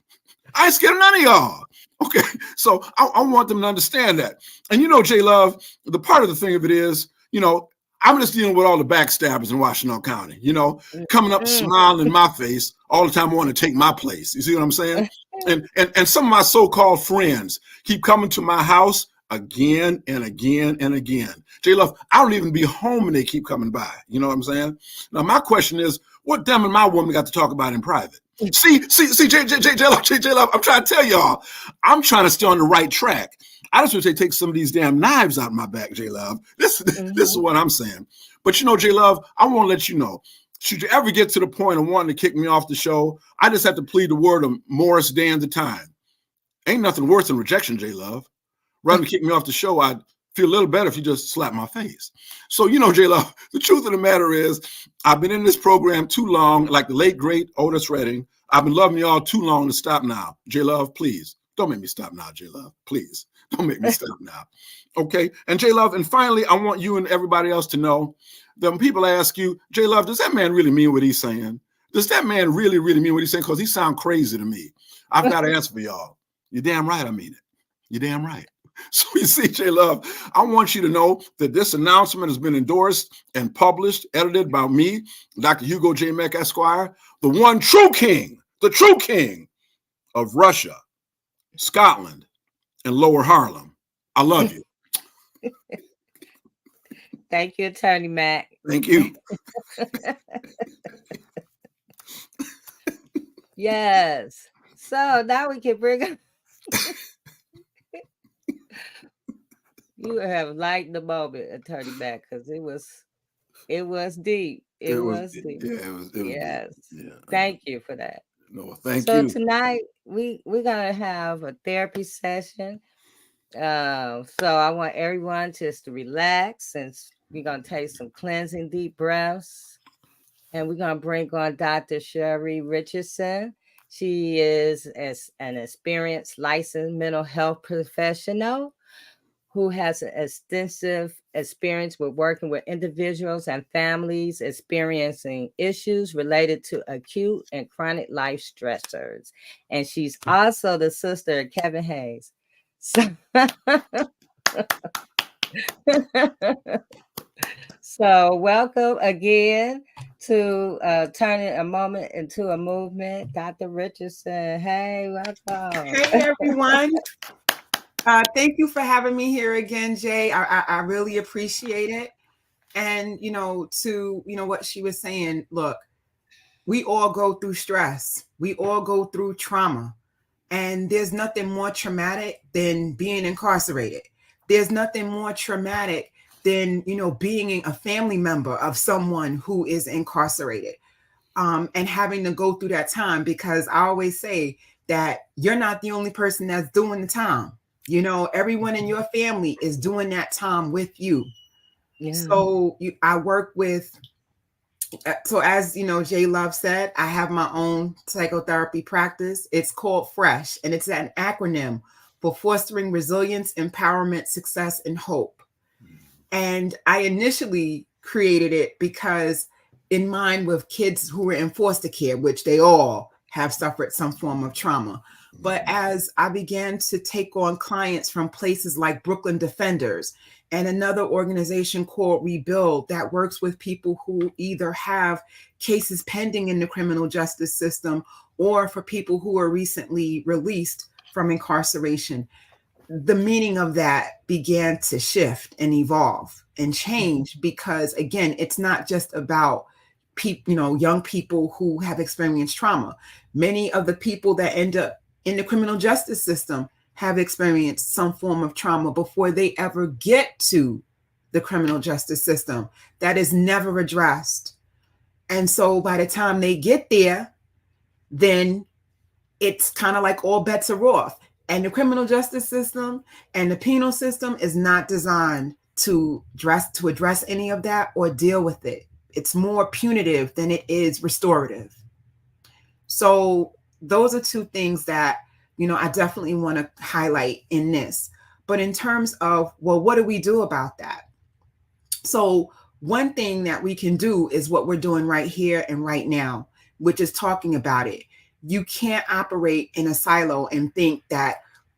I ain't scared of none of y'all. Okay, so I want them to understand that. And you know, J Love, the part of the thing of it is, you know, I'm just dealing with all the backstabbers in Washington County, you know, coming up smiling in my face all the time, wanting to take my place. You see what I'm saying? And some of my so-called friends keep coming to my house again and again and again. J Love, I don't even be home and they keep coming by. You know what I'm saying? Now, my question is, what them and my woman got to talk about in private? See, J Love, I'm trying to tell y'all, I'm trying to stay on the right track. I just wish they take some of these damn knives out of my back, J Love. This is what I'm saying. But you know, J Love, I want to let you know, should you ever get to the point of wanting to kick me off the show, I just have to plead the word of Morris Day and the Time. Ain't nothing worse than rejection, J Love. Rather than kick me off the show, I'd feel a little better if you just slap my face. So, you know, J Love, the truth of the matter is, I've been in this program too long, like the late, great Otis Redding. I've been loving y'all too long to stop now. J Love, please, don't make me stop now, J Love. Please, don't make me stop now. Okay? And J Love, and finally, I want you and everybody else to know that when people ask you, J Love, does that man really mean what he's saying? Does that man really, really mean what he's saying? Because he sounds crazy to me. I've got to answer for y'all. You're damn right I mean it. You're damn right. So you see, J Love, I want you to know that this announcement has been endorsed and published, edited by me, Dr. Hugo J. Meck, Esquire, the one true king of Russia, Scotland, and Lower Harlem. I love you. Thank you, Attorney Mac. Thank you. Yes. So now we can bring up. You have liked the moment, Attorney Mac, because it was deep. It was deep. Yeah, it was yes. Deep. Yeah. Thank you for that. No, thank So you. tonight we're gonna have a therapy session. So I want everyone just to relax, and we're gonna take some cleansing deep breaths. And we're going to bring on Dr. Shari Richardson. She is an experienced licensed mental health professional who has an extensive experience with working with individuals and families experiencing issues related to acute and chronic life stressors. And she's also the sister of Kevin Hayes. So welcome again to Turning a Moment into a Movement. Dr. Richardson, hey, welcome. Hey, everyone. Thank you for having me here again, Jay. I really appreciate it. And, to what she was saying, look, we all go through stress. We all go through trauma. And there's nothing more traumatic than being incarcerated. There's nothing more traumatic than, being a family member of someone who is incarcerated, and having to go through that time, because I always say that you're not the only person that's doing the time. Everyone in your family is doing that time with you. Yeah. So I work with, so as Jay Love said, I have my own psychotherapy practice. It's called FRESH, and it's an acronym for Fostering Resilience, Empowerment, Success, and Hope. And I initially created it because in mind with kids who were in foster care, which they all have suffered some form of trauma. But as I began to take on clients from places like Brooklyn Defenders and another organization called Rebuild that works with people who either have cases pending in the criminal justice system or for people who are recently released from incarceration, the meaning of that began to shift and evolve and change, because again, it's not just about people, young people who have experienced trauma. Many of the people that end up in the criminal justice system have experienced some form of trauma before they ever get to the criminal justice system that is never addressed. And so by the time they get there, then it's kind of like all bets are off. And the criminal justice system and the penal system is not designed to address any of that or deal with it. It's more punitive than it is restorative. So those are two things that, I definitely want to highlight in this. But in terms of, well, what do we do about that? So one thing that we can do is what we're doing right here and right now, which is talking about it. You can't operate in a silo and think that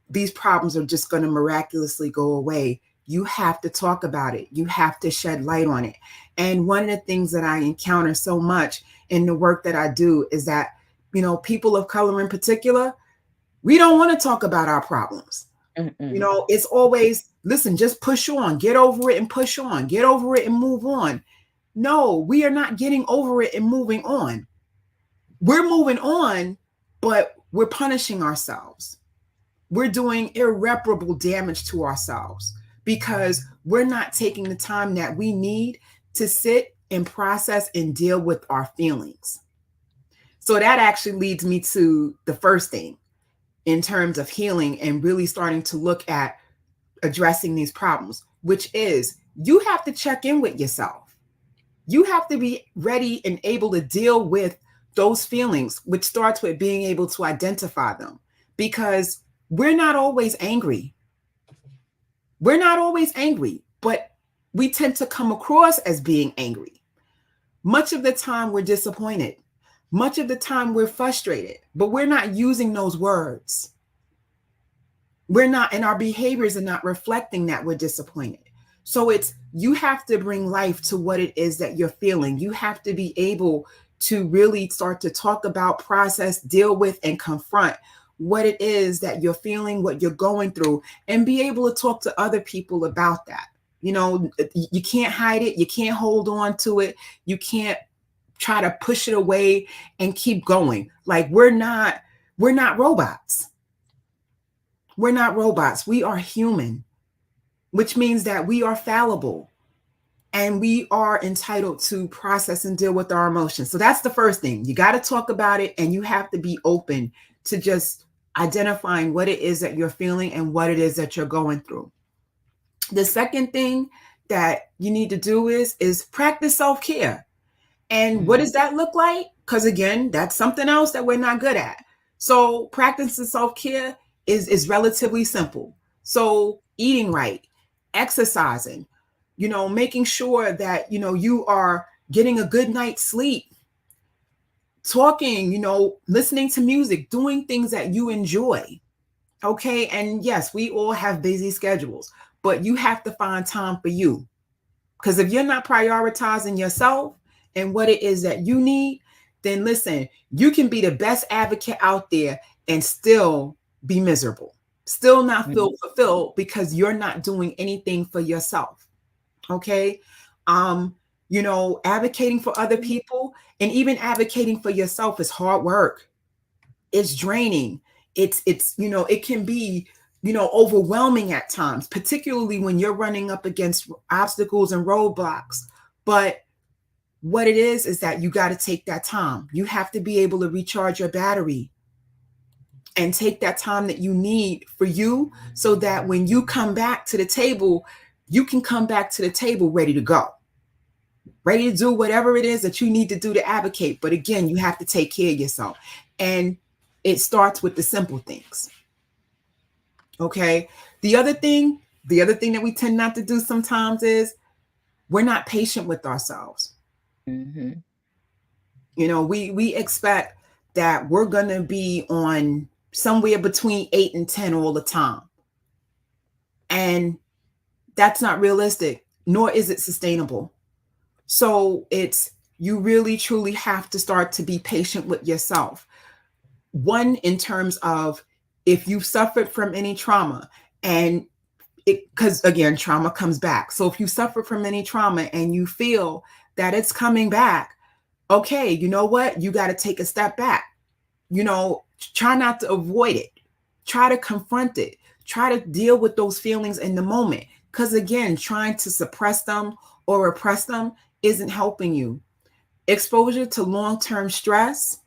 these problems are just going to miraculously go away. You have to talk about it. You have to shed light on it. And one of the things that I encounter so much in the work that I do is that, people of color in particular, we don't want to talk about our problems. It's always, listen, just push on, get over it and push on, get over it and move on. No, we are not getting over it and moving on. We're moving on, but we're punishing ourselves. We're doing irreparable damage to ourselves because we're not taking the time that we need to sit and process and deal with our feelings. So that actually leads me to the first thing in terms of healing and really starting to look at addressing these problems, which is you have to check in with yourself. You have to be ready and able to deal with those feelings, which starts with being able to identify them, because we're not always angry. We're not always angry, but we tend to come across as being angry. Much of the time we're disappointed. Much of the time we're frustrated, but we're not using those words. We're not, and our behaviors are not reflecting that we're disappointed. So you have to bring life to what it is that you're feeling. You have to be able to really start to talk about, process, deal with, and confront what it is that you're feeling, what you're going through, and be able to talk to other people about that. You can't hide it. You can't hold on to it. You can't try to push it away and keep going. Like we're not robots. We're not robots. We are human, which means that we are fallible and we are entitled to process and deal with our emotions. So that's the first thing. You got to talk about it, and you have to be open to just identifying what it is that you're feeling and what it is that you're going through. The second thing that you need to do is practice self-care. And what does that look like? Because again, that's something else that we're not good at. So practicing self-care is relatively simple. So eating right, exercising, making sure that, you are getting a good night's sleep, talking, listening to music, doing things that you enjoy. Okay. And yes, we all have busy schedules, but you have to find time for you. Because if you're not prioritizing yourself and what it is that you need, then listen, you can be the best advocate out there and still be miserable, still not feel fulfilled because you're not doing anything for yourself. Okay. Advocating for other people and even advocating for yourself is hard work. It's draining. It can be, overwhelming at times, particularly when you're running up against obstacles and roadblocks. But what it is that you got to take that time. You have to be able to recharge your battery and take that time that you need for you so that when you come back to the table, you can come back to the table ready to go, ready to do whatever it is that you need to do to advocate. But again, you have to take care of yourself. And it starts with the simple things. Okay. The other thing that we tend not to do sometimes is we're not patient with ourselves. Mm-hmm. We expect that we're going to be on somewhere between 8 and 10 all the time. And that's not realistic, nor is it sustainable. So you really, truly have to start to be patient with yourself. One, in terms of if you've suffered from any trauma, and because again, trauma comes back. So if you suffer from any trauma and you feel that it's coming back, okay, you know what? You got to take a step back. Try not to avoid it. Try to confront it. Try to deal with those feelings in the moment. Because again, trying to suppress them or repress them isn't helping you. Exposure to long-term stress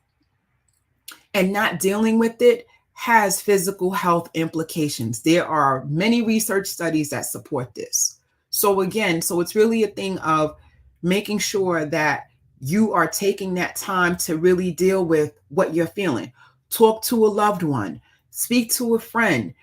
and not dealing with it has physical health implications. There are many research studies that support this. So it's really a thing of making sure that you are taking that time to really deal with what you're feeling. Talk to a loved one, speak to a friend,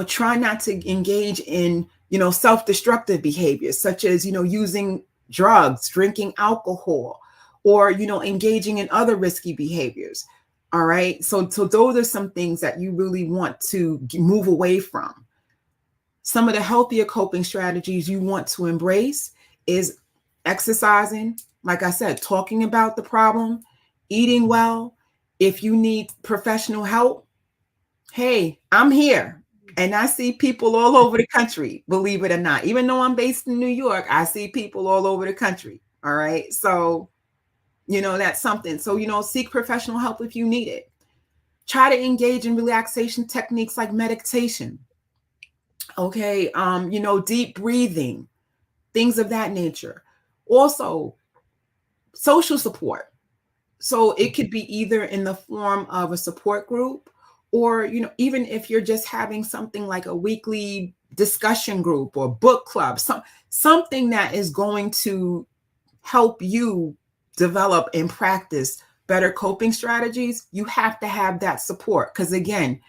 try not to engage in, self-destructive behaviors such as, using drugs, drinking alcohol, or, engaging in other risky behaviors. All right. So those are some things that you really want to move away from. Some of the healthier coping strategies you want to embrace is exercising, like I said, talking about the problem, eating well. If you need professional help, hey, I'm here. And I see people all over the country, believe it or not. Even though I'm based in New York, I see people all over the country. All right. So that's something. So, seek professional help if you need it. Try to engage in relaxation techniques like meditation. Okay. Deep breathing, things of that nature. Also, social support. So it could be either in the form of a support group or, even if you're just having something like a weekly discussion group or book club, something that is going to help you develop and practice better coping strategies, you have to have that support. Because again,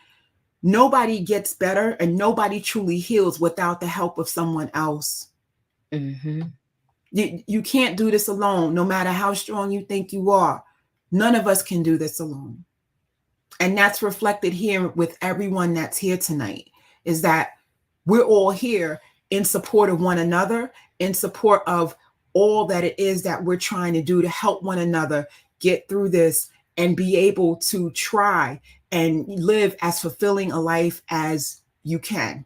nobody gets better and nobody truly heals without the help of someone else. Mm-hmm. You can't do this alone, no matter how strong you think you are. None of us can do this alone. And that's reflected here with everyone that's here tonight, is that we're all here in support of one another, in support of all that it is that we're trying to do to help one another get through this and be able to try and live as fulfilling a life as you can.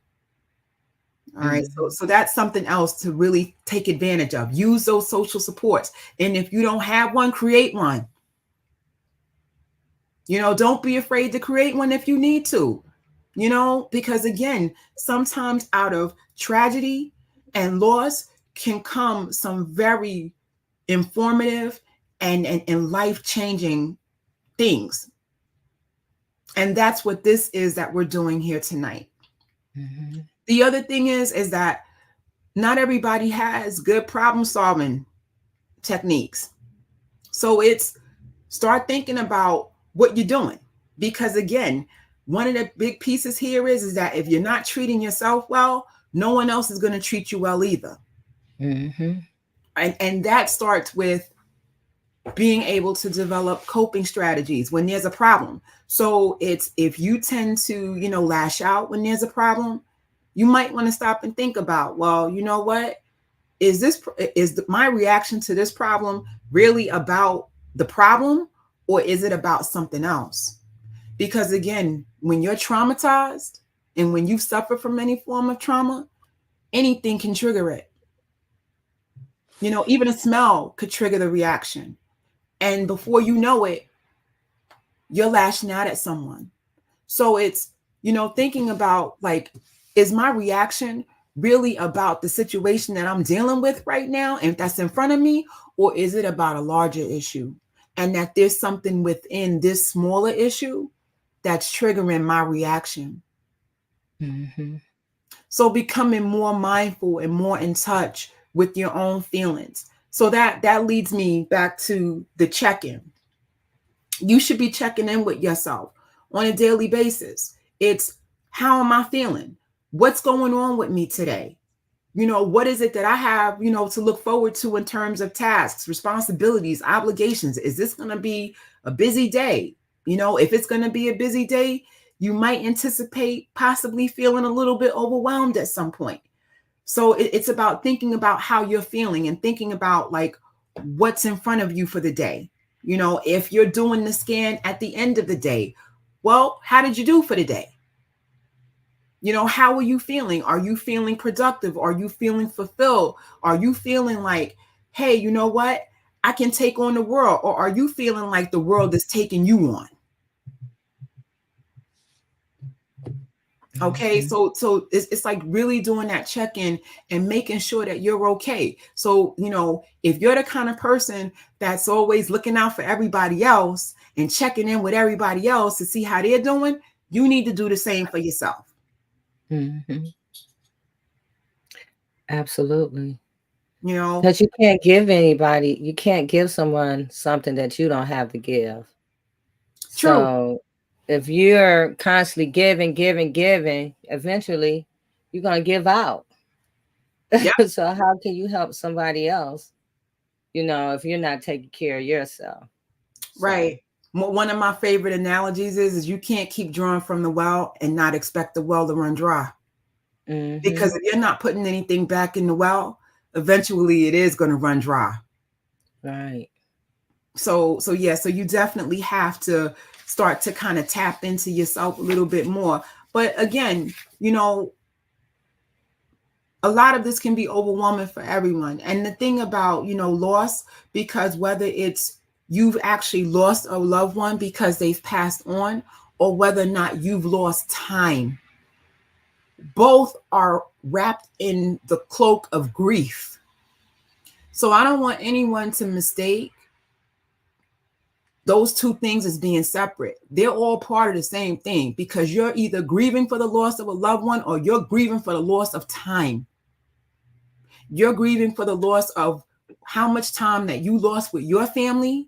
All right. So that's something else to really take advantage of. Use those social supports. And if you don't have one, create one. Don't be afraid to create one if you need to, because again, sometimes out of tragedy and loss can come some very informative and life-changing things. And that's what this is that we're doing here tonight. Mm-hmm. The other thing is that not everybody has good problem-solving techniques. So it's start thinking about what you're doing. Because again, one of the big pieces here is that if you're not treating yourself well, no one else is going to treat you well either. Mm-hmm. And that starts with being able to develop coping strategies when there's a problem. So it's, if you tend to, lash out when there's a problem, you might want to stop and think about, well, you know what? Is my reaction to this problem really about the problem, or is it about something else? Because again, when you're traumatized and when you suffer from any form of trauma, anything can trigger it. Even a smell could trigger the reaction. And before you know it, you're lashing out at someone. So it's, thinking about, like, is my reaction really about the situation that I'm dealing with right now and that's in front of me, or is it about a larger issue, and that there's something within this smaller issue that's triggering my reaction? Mm-hmm. So becoming more mindful and more in touch with your own feelings. So that leads me back to the check-in. You should be checking in with yourself on a daily basis. It's, how am I feeling? What's going on with me today? What is it that I have, to look forward to in terms of tasks, responsibilities, obligations? Is this going to be a busy day? If it's going to be a busy day, you might anticipate possibly feeling a little bit overwhelmed at some point. So it's about thinking about how you're feeling and thinking about, like, what's in front of you for the day. If you're doing the scan at the end of the day, well, how did you do for the day? How are you feeling? Are you feeling productive? Are you feeling fulfilled? Are you feeling like, hey, you know what? I can take on the world. Or are you feeling like the world is taking you on? Okay, Mm-hmm. so it's like really doing that check-in and making sure that you're okay. So, if you're the kind of person that's always looking out for everybody else and checking in with everybody else to see how they're doing, you need to do the same for yourself. Mm-hmm. Absolutely. Because Because you can't give someone something that you don't have to give. true. So if you're constantly giving, eventually you're going to give out. Yeah. So how can you help somebody else, if you're not taking care of yourself? Right. One of my favorite analogies is you can't keep drawing from the well and not expect the well to run dry. Mm-hmm. Because if you're not putting anything back in the well, eventually it is going to run dry. Right. So you definitely have to start to kind of tap into yourself a little bit more. But again, a lot of this can be overwhelming for everyone. And the thing about, loss, because whether it's you've actually lost a loved one because they've passed on, or whether or not you've lost time, both are wrapped in the cloak of grief. So I don't want anyone to mistake those two things as being separate. They're all part of the same thing, because you're either grieving for the loss of a loved one or you're grieving for the loss of time. You're grieving for the loss of how much time that you lost with your family.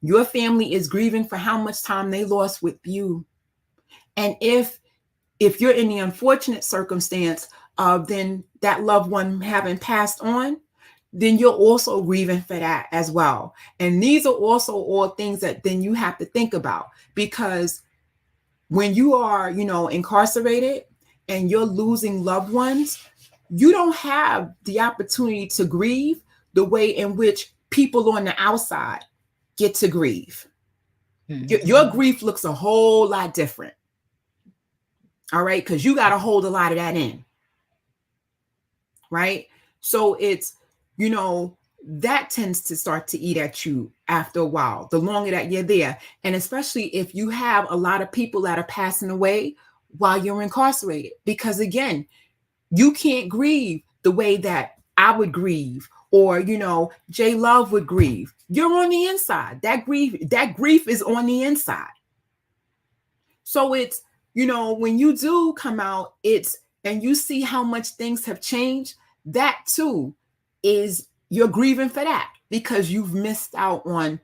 Your family is grieving for how much time they lost with you. And if you're in the unfortunate circumstance of then that loved one having passed on, then you're also grieving for that as well. And these are also all things that then you have to think about, because when you are, incarcerated and you're losing loved ones, you don't have the opportunity to grieve the way in which people on the outside get to grieve. Mm-hmm. Your grief looks a whole lot different. All right, because you got to hold a lot of that in. Right. So it's, that tends to start to eat at you after a while, the longer that you're there. And especially if you have a lot of people that are passing away while you're incarcerated, because again, you can't grieve the way that I would grieve, or, J Love would grieve. You're on the inside. That grief is on the inside. So it's, when you do come out, and you see how much things have changed, that too is, you're grieving for that, because you've missed out on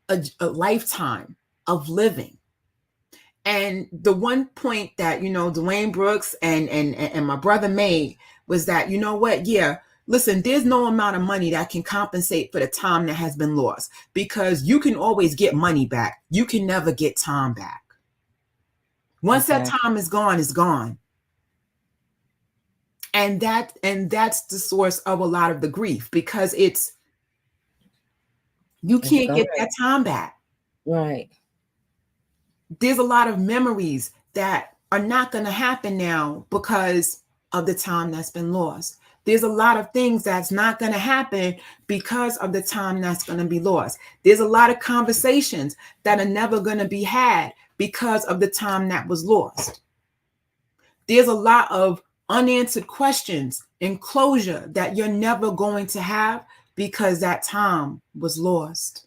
a lifetime of living. And the one point that, you know, Dwayne Brooks and my brother made was that, you know what? Yeah, listen, there's no amount of money that can compensate for the time that has been lost, because you can always get money back. You can never get time back. Once that time is gone, it's gone. And that's the source of a lot of the grief, because you can't get that time back. Right. There's a lot of memories that are not going to happen now because of the time that's been lost. There's a lot of things that's not going to happen because of the time that's going to be lost. There's a lot of conversations that are never going to be had because of the time that was lost. There's a lot of unanswered questions and closure that you're never going to have because that time was lost.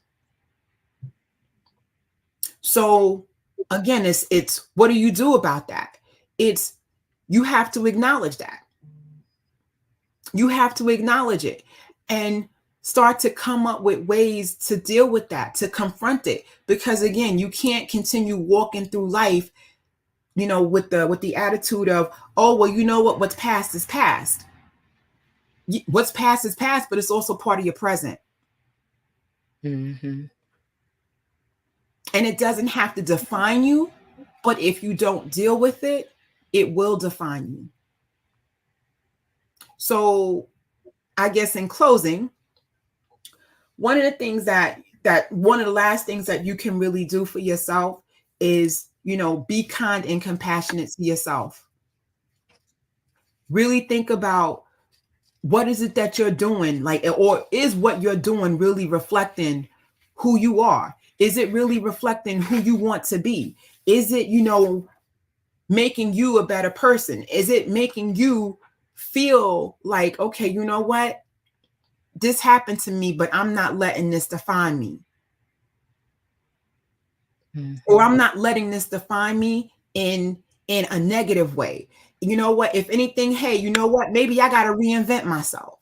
So again, it's what do you do about that? It's you have to acknowledge that. You have to acknowledge it and start to come up with ways to deal with that, to confront it. Because again, you can't continue walking through life, you know, with the attitude of, oh, well, you know what, what's past is past. What's past is past, but it's also part of your present. Mm-hmm. And it doesn't have to define you, but if you don't deal with it, it will define you. So I guess in closing, one of the things that one of the last things that you can really do for yourself is, you know, be kind and compassionate to yourself. Really think about what is it that you're doing, like, or is what you're doing really reflecting who you are? Is it really reflecting who you want to be? Is it, you know, making you a better person? Is it making you feel like, okay, you know what? This happened to me, but I'm not letting this define me. Mm-hmm. Or I'm not letting this define me in a negative way. You know what? If anything, hey, you know what? Maybe I got to reinvent myself.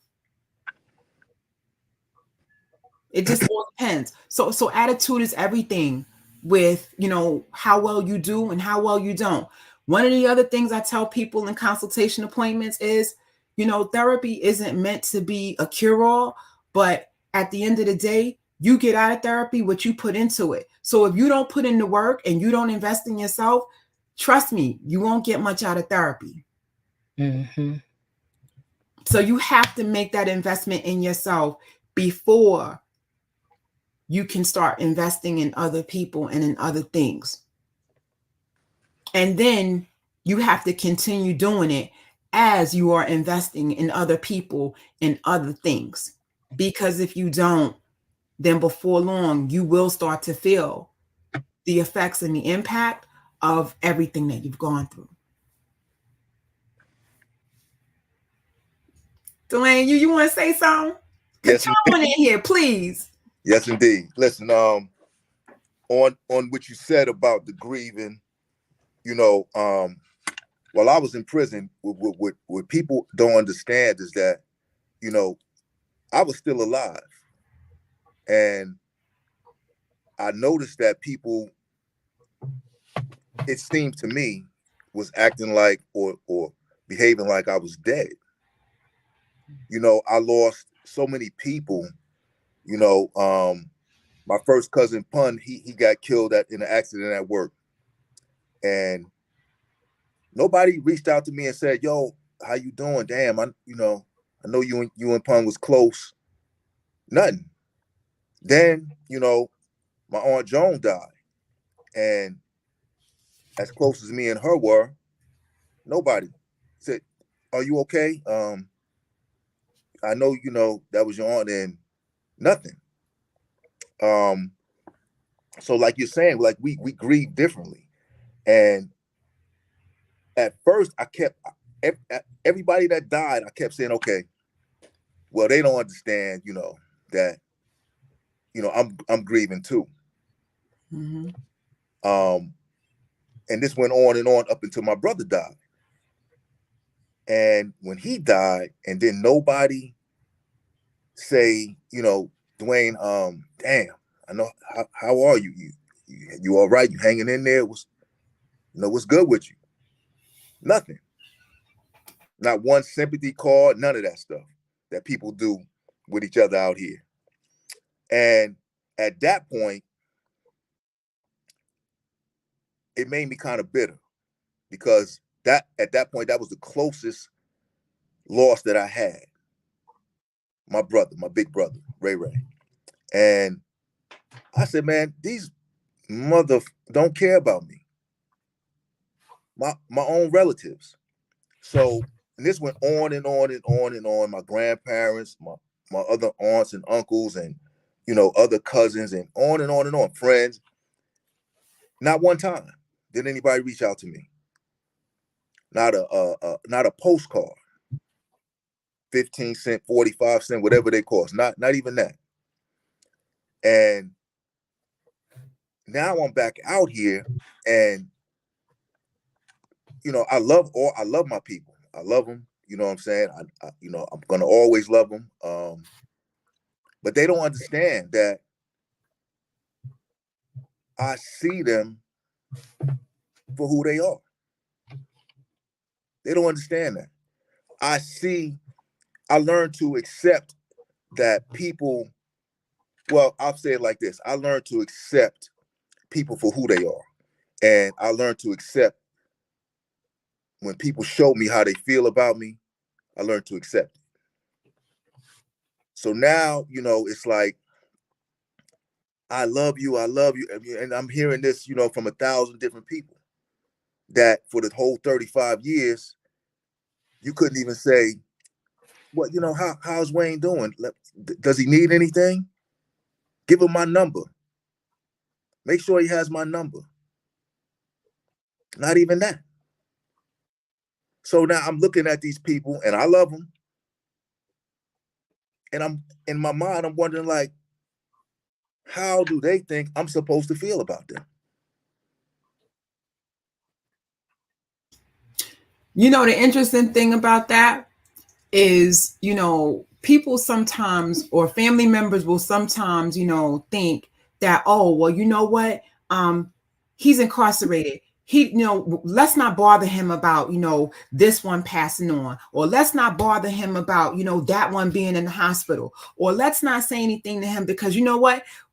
It just all depends. So attitude is everything with, you know, how well you do and how well you don't. One of the other things I tell people in consultation appointments is, you know, therapy isn't meant to be a cure-all, but at the end of the day, you get out of therapy what you put into it. So if you don't put in the work and you don't invest in yourself, trust me, you won't get much out of therapy. Mm-hmm. So you have to make that investment in yourself before you can start investing in other people and in other things. And then you have to continue doing it as you are investing in other people and other things. Because if you don't, then before long, you will start to feel the effects and the impact of everything that you've gone through. Dwayne, you want to say something? Yes, come on in here, please. Yes, indeed. Listen, on what you said about the grieving, you know, while I was in prison, what people don't understand is that, you know, I was still alive, and I noticed that people, it seemed to me, was acting like or behaving like I was dead. You know, I lost so many people. You know, my first cousin Pun, he got killed in an accident at work, and nobody reached out to me and said, "Yo, how you doing? Damn, I know you and Pun was close." Nothing. Then, you know, my Aunt Joan died, and as close as me and her were, nobody said, "Are you okay? I know you know that was your aunt," and nothing. So like you're saying, like we grieve differently, and at first I kept everybody that died, I kept saying, okay, well, they don't understand, you know, that, you know, I'm grieving too. Mm-hmm. And this went on and on up until my brother died. And when he died, and then nobody say, you know, Dwayne, damn, know. How are you? You all right? You hanging in there? What's good with you? Nothing. Not one sympathy card. None of that stuff that people do with each other out here. And at that point, it made me kind of bitter, because at that point, that was the closest loss that I had. My brother, my big brother, Ray. And I said, man, these mother don't care about me. My own relatives. So, and this went on and on and on and on. My grandparents, my other aunts and uncles, and other cousins, and on and on and on. Friends. Not one time did anybody reach out to me. Not a postcard. 15 cent, 45 cent, whatever they cost. Not even that. And now I'm back out here, and I love my people. I love them. You know what I'm saying? I'm gonna always love them. But they don't understand that I see them for who they are. They don't understand that. I learned to accept that people, well, I'll say it like this. I learned to accept people for who they are. And I learned to accept when people show me how they feel about me, I learned to accept it. So now, it's like, I love you. And I'm hearing this, from 1,000 different people, that for the whole 35 years, you couldn't even say, well, how's Wayne doing? Does he need anything? Give him my number. Make sure he has my number. Not even that. So now I'm looking at these people, and I love them. And I'm in my mind, I'm wondering, like, how do they think I'm supposed to feel about them? The interesting thing about that is, people sometimes, or family members will sometimes, think that, oh, well, you know what? He's incarcerated. Let's not bother him about, this one passing on, or let's not bother him about, that one being in the hospital, or let's not say anything to him because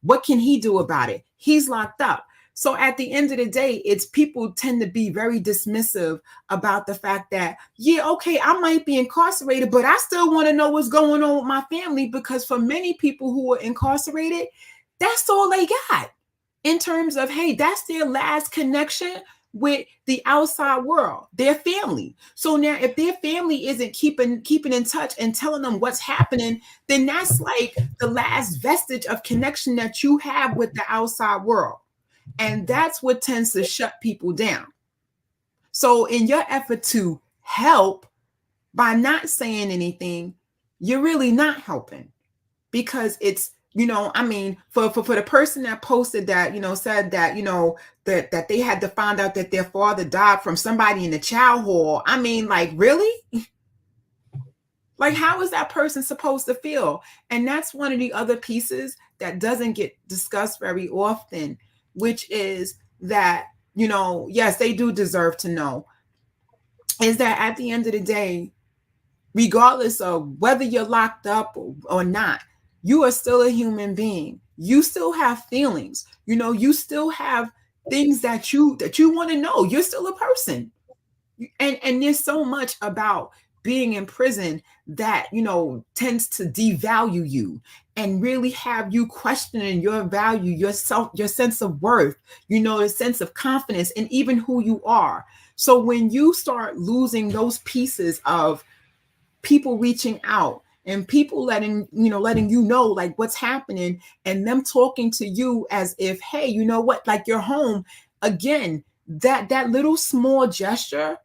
what can he do about it? He's locked up. So at the end of the day, it's people tend to be very dismissive about the fact that, yeah, okay, I might be incarcerated, but I still want to know what's going on with my family, because for many people who are incarcerated, that's all they got in terms of, hey, that's their last connection with the outside world, their family. So now if their family isn't keeping in touch and telling them what's happening, then that's like the last vestige of connection that you have with the outside world. And that's what tends to shut people down. So in your effort to help by not saying anything, you're really not helping, because it's, for the person that posted that, said that, that they had to find out that their father died from somebody in the chow hall. I mean, like, really? Like, how is that person supposed to feel? And that's one of the other pieces that doesn't get discussed very often, which is that, yes, they do deserve to know, is that at the end of the day, regardless of whether you're locked up or not, you are still a human being. You still have feelings. You still have things that you want to know. You're still a person. And there's so much about being in prison that, tends to devalue you and really have you questioning your value, yourself, your sense of worth, a sense of confidence, and even who you are. So when you start losing those pieces of people reaching out and people letting you know like what's happening, and them talking to you as if, hey, you know what, like you're home again, that little small gesture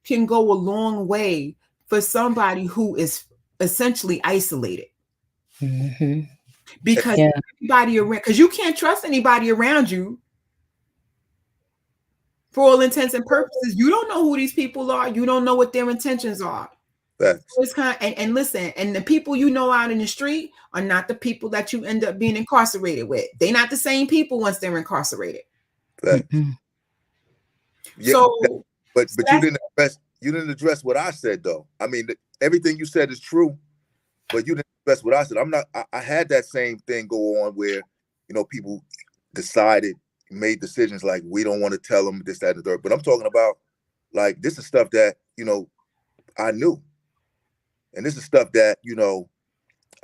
can go a long way for somebody who is essentially isolated. Mm-hmm. Because everybody around, because you can't trust anybody around you. For all intents and purposes, you don't know who these people are. You don't know what their intentions are. Facts. It's kind of, and listen, and the people you know out in the street are not the people that you end up being incarcerated with. They're not the same people once they're incarcerated. Facts. Yeah, So, but you didn't address what I said though. I mean, everything you said is true, but you didn't address what I said. I had that same thing go on where, you know, people made decisions like, we don't want to tell them this, that, and the third. But I'm talking about, like, this is stuff that, you know, I knew. And this is stuff that, you know,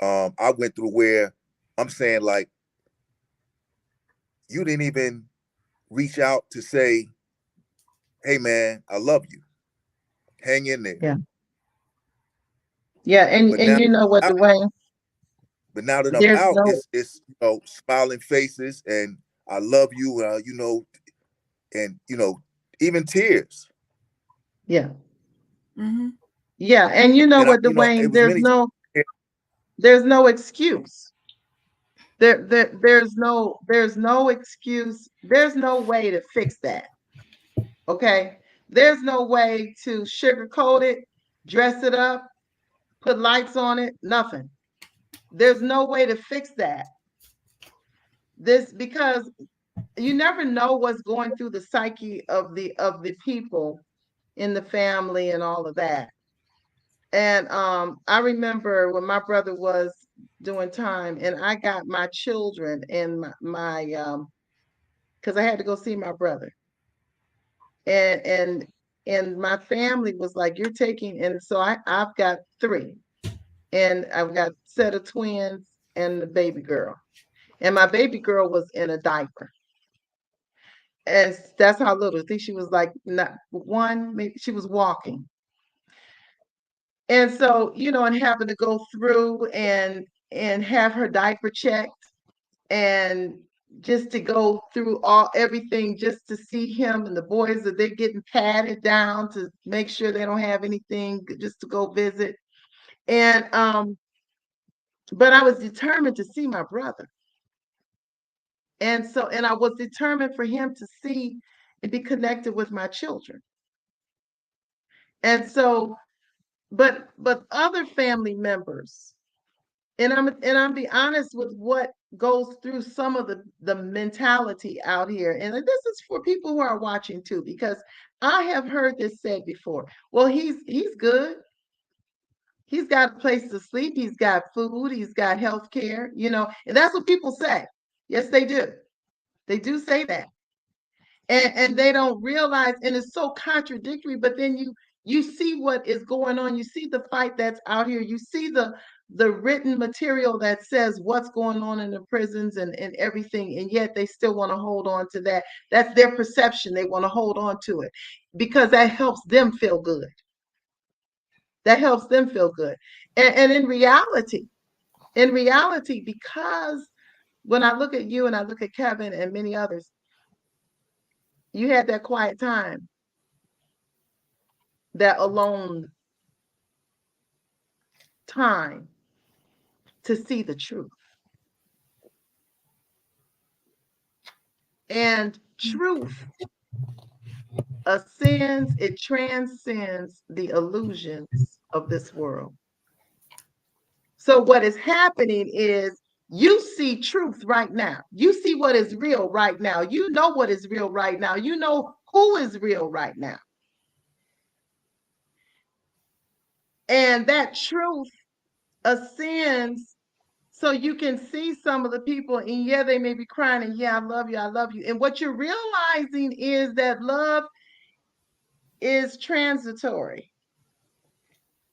I went through, where I'm saying, like, you didn't even reach out to say, hey man, I love you. Hang in there. Yeah. Yeah, and you know what, Dwayne? But now that I'm out, it's you know, smiling faces and I love you, you know, and you know, even tears. Yeah. Yeah, and you know what, Dwayne? There's no excuse. There's no excuse. There's no way to fix that. Okay? There's no way to sugarcoat it, dress it up, put lights on it, nothing. There's no way to fix that. Because you never know what's going through the psyche of the people in the family and all of that. And I remember when my brother was doing time, and I got my children and my because I had to go see my brother, and my family was like, "You're taking," and so I've got 3, and I've got a set of twins and the baby girl, and my baby girl was in a diaper, and that's how little. I think she was like not 1, maybe she was walking. And so, you know, and having to go through and have her diaper checked, and just to go through everything just to see him, and the boys that they're getting patted down to make sure they don't have anything, just to go visit. And but I was determined to see my brother. And so, and I was determined for him to see and be connected with my children. And so, but other family members, and I'm be honest with what goes through some of the mentality out here, and this is for people who are watching too, because I have heard this said before. Well, he's good. He's got a place to sleep. He's got food. He's got health care. You know, and that's what people say. Yes, they do. They do say that, and they don't realize, and it's so contradictory. But then you see what is going on. You see the fight that's out here. You see the written material that says what's going on in the prisons and everything, and yet they still want to hold on to that. That's their perception. They want to hold on to it because that helps them feel good. That helps them feel good. And in reality, because when I look at you and I look at Kevin and many others, you had that quiet time, that alone time to see the truth. And truth it transcends the illusions of this world. So what is happening is you see truth right now. You see what is real right now. You know what is real right now. You know who is real right now. And that truth ascends so you can see some of the people, and yeah, they may be crying, and yeah, I love you, I love you. And what you're realizing is that love is transitory.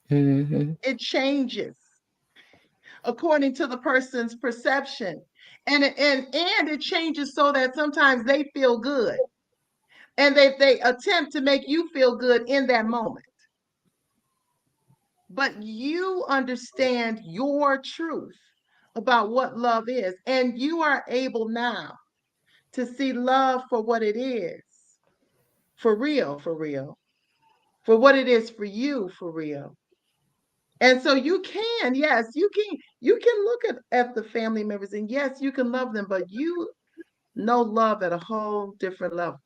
It changes according to the person's perception. And it changes so that sometimes they feel good. And they attempt to make you feel good in that moment. But you understand your truth about what love is. And you are able now to see love for what it is. For real, for what it is for you, for real. And so you can, yes, you can look at the family members, and yes, you can love them, but you know love at a whole different level.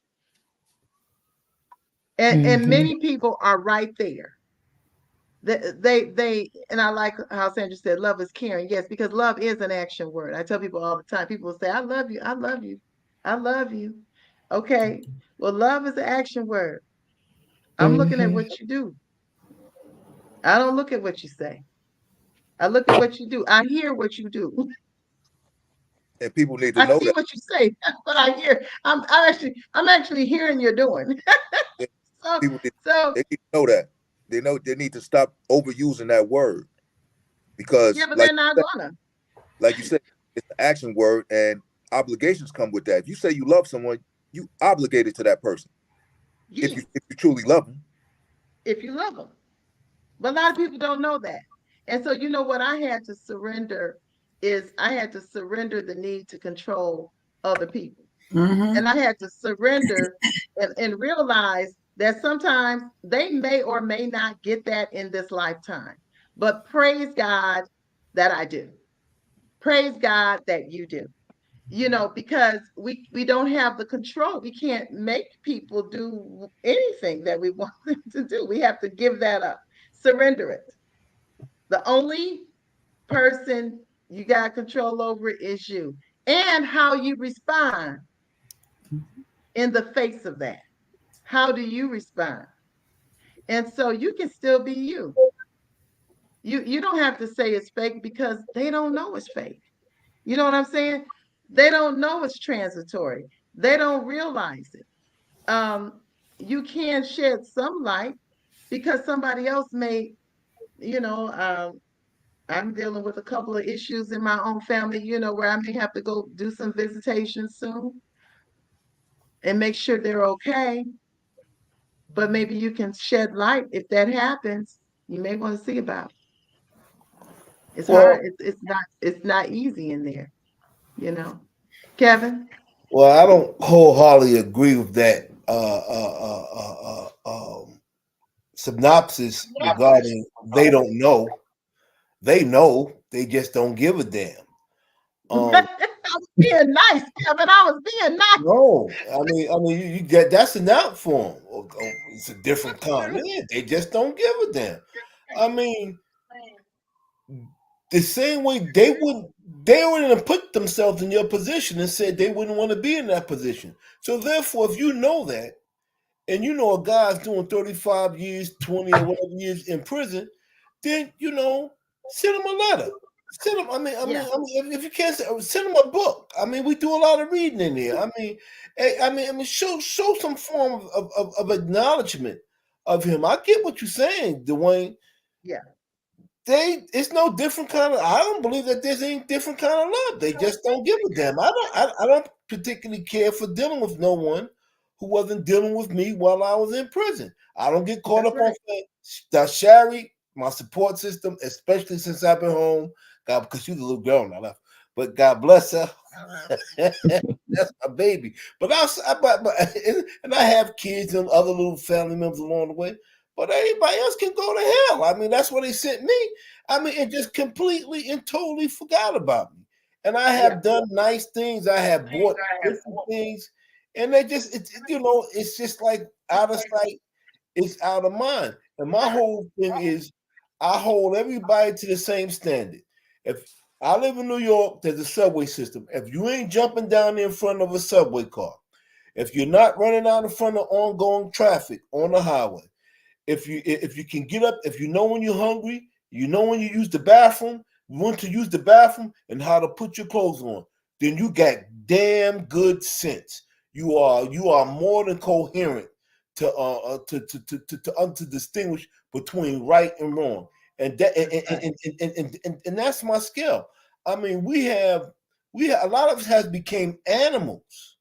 And many people are right there. They and I like how Sandra said love is caring. Yes, because love is an action word. I tell people all the time. People will say, I love you, I love you, I love you. Okay. Well, love is an action word. I'm looking at what you do. I don't look at what you say. I look at what you do. I hear what you do. And people need to I know see that. what you say. That's what I hear. I'm actually hearing you're doing. Yeah, so people so they need to know that. They need to stop overusing that word yeah, because, but they're not gonna. like you said, it's an action word, and obligations come with that. If you say you love someone, you obligated to that person. Yeah, If you truly love them, if you love them. But a lot of people don't know that. And so, you know, what I had to surrender is I had to surrender the need to control other people. Mm-hmm. And I had to surrender and realize that sometimes they may or may not get that in this lifetime. But praise God that I do. Praise God that you do. You know, because we don't have the control. We can't make people do anything that we want them to do. We have to give that up, surrender it. The only person you got control over is you and how you respond in the face of that. How do you respond? And so you can still be you. You don't have to say it's fake because they don't know it's fake. You know what I'm saying? They don't know it's transitory. They don't realize it. You can shed some light because somebody else may, you know, I'm dealing with a couple of issues in my own family, you know, where I may have to go do some visitation soon and make sure they're okay. But maybe you can shed light if that happens. You may want to see about it. It's Well, hard. It's not easy in there, you know. Kevin? well, I don't wholeheartedly agree with that synopsis regarding they don't know. They know. They just don't give a damn. I was being nice, Kevin. I was being No, I mean, you get that's an out form. It's a different kind. Yeah, they just don't give a damn. I mean, the same way they wouldn't have put themselves in your position and said they wouldn't want to be in that position. So therefore, if you know that, and you know a guy's doing 35 years, 20 or whatever years in prison, then send him a letter. Send him. Yeah. If you can't send him a book. I mean, we do a lot of reading in there. Show some form of acknowledgement of him. I get what you're saying, Dwayne. Yeah. It's no different kind of. I don't believe that there's any different kind of love. They just don't give a damn. I don't particularly care for dealing with no one who wasn't dealing with me while I was in prison. I don't get caught That's up right. on that. Shari, my support system, especially since I've been home. God, because she's a little girl and I left, but God bless her. That's my baby. But and I have kids and other little family members along the way. But everybody else can go to hell. I mean, that's where they sent me. I mean, it just completely and totally forgot about me. And I Yeah. have done nice things. I have bought different things, and it's just like out of sight, it's out of mind. And my whole thing is, I hold everybody to the same standard. If I live in New York, there's a subway system. If you ain't jumping down in front of a subway car, if you're not running out in front of ongoing traffic on the highway, if you can get up, if you know when you're hungry, you know when you use the bathroom, when to use the bathroom, and how to put your clothes on, then you got damn good sense. You are more than coherent to distinguish between right and wrong, and that and that's my skill. I mean, we have a lot of us has became animals.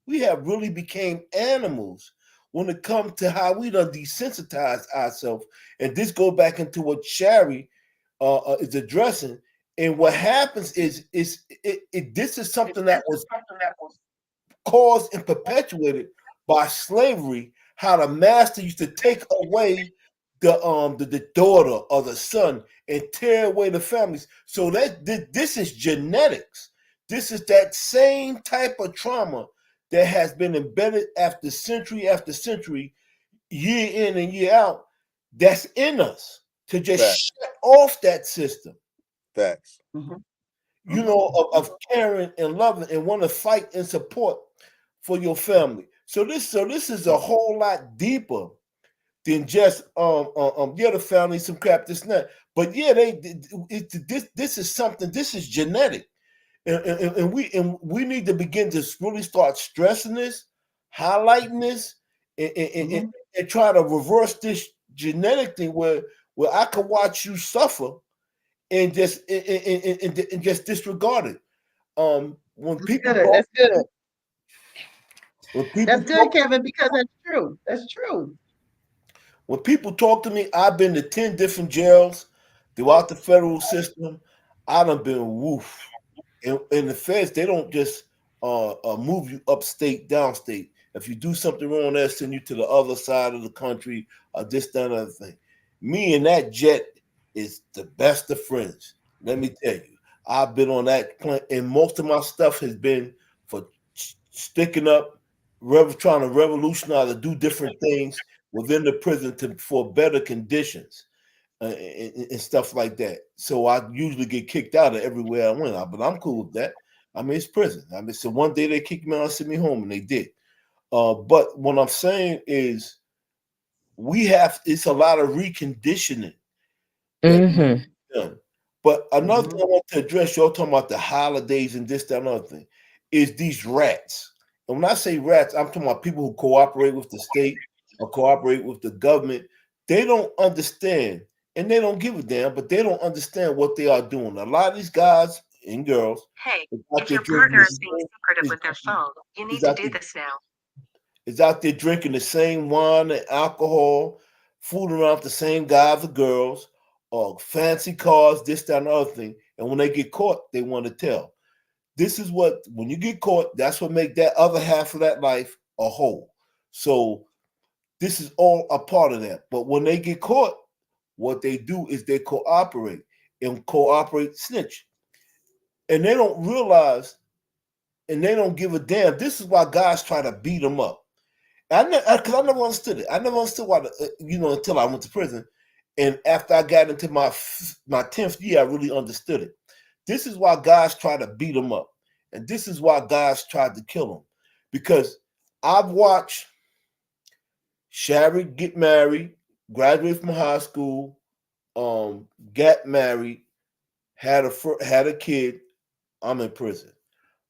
We have really became animals when it comes to how we done desensitize ourselves. And this goes back into what Shari is addressing. And what happens is this is something that was caused and perpetuated by slavery. How the master used to take away the daughter or the son and tear away the families. So this is genetics. This is that same type of trauma that has been embedded after century, year in and year out, that's in us. to just Facts. shut off that system, Facts. you know, of caring and loving and want to fight and support for your family. So this is a whole lot deeper than just the family some crap this and that. But yeah, this is something. This is genetic, and we need to begin to really start stressing this, highlighting this, and try to reverse this genetic thing where I can watch you suffer and just disregard it. When people talk, that's good. when people That's good, talk, Kevin, because that's true. That's true. when people talk to me, I've been to 10 different jails throughout the federal system. I done been woof. And the feds, they don't just move you upstate, downstate. If you do something wrong, they'll send you to the other side of the country, this, that, and other thing. Me and that jet is the best of friends. Let me tell you. I've been on that plane, and most of my stuff has been for sticking up, trying to revolutionize or do different things within the prison for better conditions and stuff like that. So I usually get kicked out of everywhere I went, but I'm cool with that. I mean, it's prison. I mean, so one day they kicked me out and sent me home, and they did. But what I'm saying is it's a lot of reconditioning that needs to be done. But another thing I want to address, y'all talking about the holidays and this, that, and other thing, is these rats. And when I say rats, I'm talking about people who cooperate with the state or cooperate with the government. They don't understand, and they don't give a damn, but they don't understand what they are doing. A lot of these guys and girls. Hey, if your partner is being secretive with their phone, you need to do this now. Is out there drinking the same wine and alcohol, fooling around with the same guys or girls, or fancy cars, this, that, and the other thing. And when they get caught, they want to tell. This is what, when you get caught, that's what make that other half of that life a whole. So this is all a part of that. But when they get caught, what they do is they cooperate and snitch. And they don't realize, and they don't give a damn. This is why guys try to beat them up. Because I never understood it. I never understood why, until I went to prison. And after I got into my 10th year, I really understood it. This is why guys try to beat them up. And this is why guys tried to kill them. Because I've watched Shari get married, graduate from high school, got married, had a kid. I'm in prison.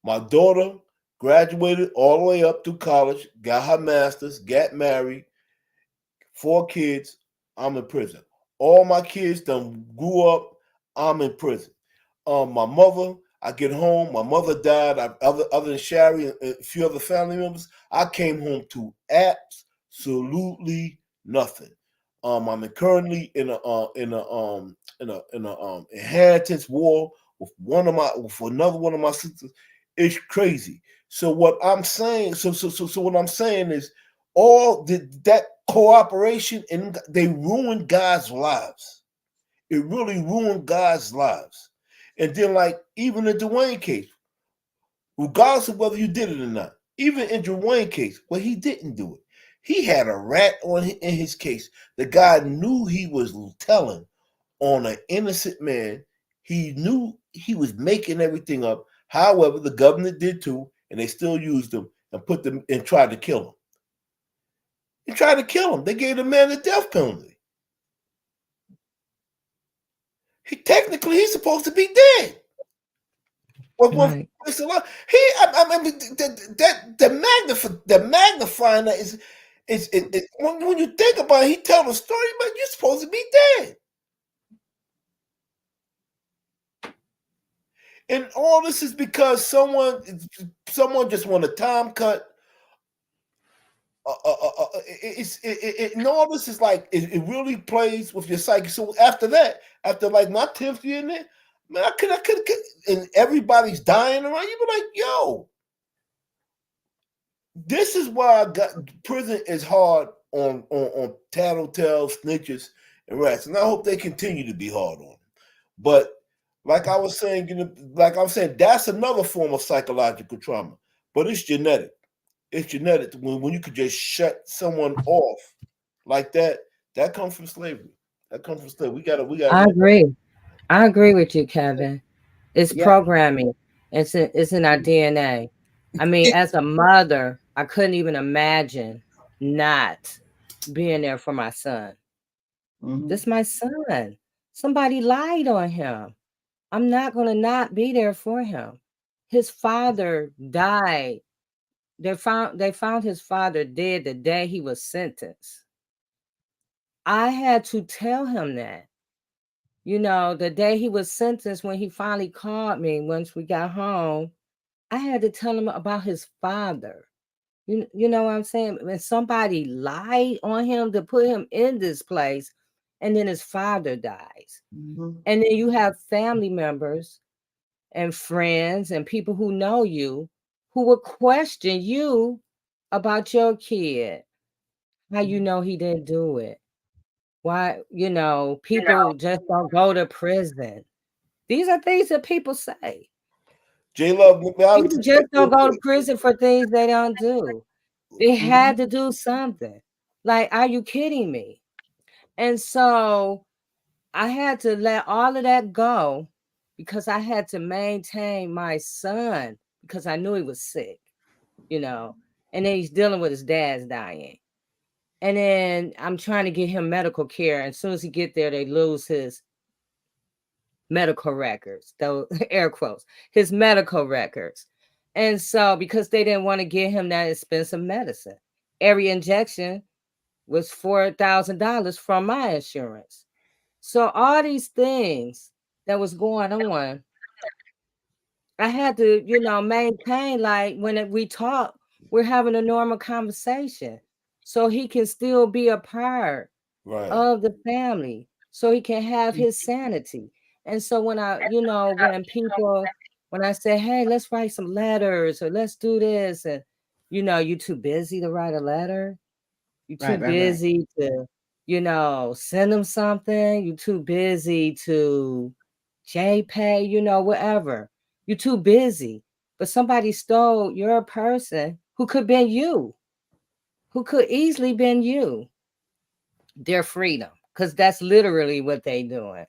My daughter graduated all the way up through college, got her master's, got married, 4 kids. I'm in prison. All my kids done grew up. I'm in prison. My mother, I get home. My mother died. Other than Shari and a few other family members, I came home to absolutely nothing. I'm currently in a inheritance war with another one of my sisters. It's crazy. So what I'm saying, so what I'm saying is all that cooperation, and they ruined guys' lives. It really ruined guys' lives. And then, like, even in Dwayne case, regardless of whether you did it or not, even in Dwayne case, well, he didn't do it. He had a rat in his case. The guy knew he was telling on an innocent man. He knew he was making everything up. However, the government did too, and they still used him and put them and tried to kill him. They tried to kill him. They gave the man the death penalty. Technically, he's supposed to be dead. Right. The magnifying that is when you think about it, he tells a story, but you're supposed to be dead. And all this is because someone just want a time cut. And all this is like it really plays with your psyche. So after that, after like my 10th year in there, man, I could, and everybody's dying around. You be like, yo, this is why prison is hard on tattletales, snitches, and rats, and I hope they continue to be hard on them. But like I was saying, that's another form of psychological trauma, but it's genetic. It's genetic. When you could just shut someone off like that, that comes from slavery. That comes from still. We got. I agree. I agree with you, Kevin. It's Yeah. programming. It's in our DNA. I mean, as a mother, I couldn't even imagine not being there for my son. This my son. Somebody lied on him. I'm not gonna not be there for him. His father died. They found his father dead the day he was sentenced. I had to tell him that. The day he was sentenced, when he finally called me once we got home, I had to tell him about his father. You know what I'm saying? When somebody lied on him to put him in this place, and then his father dies. And then you have family members and friends and people who know you who will question you about your kid. How you know he didn't do it? Why, people just don't go to prison. These are things that people say. J Love, People just don't go to prison for things they don't do. They had to do something. Like, are you kidding me? And so I had to let all of that go because I had to maintain my son because I knew he was sick, and then he's dealing with his dad's dying. And then I'm trying to get him medical care. And as soon as he get there, they lose his medical records, those air quotes, his medical records. And so because they didn't want to give him that expensive medicine, every injection was $4,000 from my insurance. So all these things that was going on, I had to, maintain, like when we talk, we're having a normal conversation so he can still be a part of the family, so he can have his sanity. And so when when I say, hey, let's write some letters or let's do this, and you too busy to write a letter. You too busy to, send them something. You too busy to JPay, whatever. You too busy. But somebody stole your person who could been you, who could easily been you, their freedom. Because that's literally what they doing.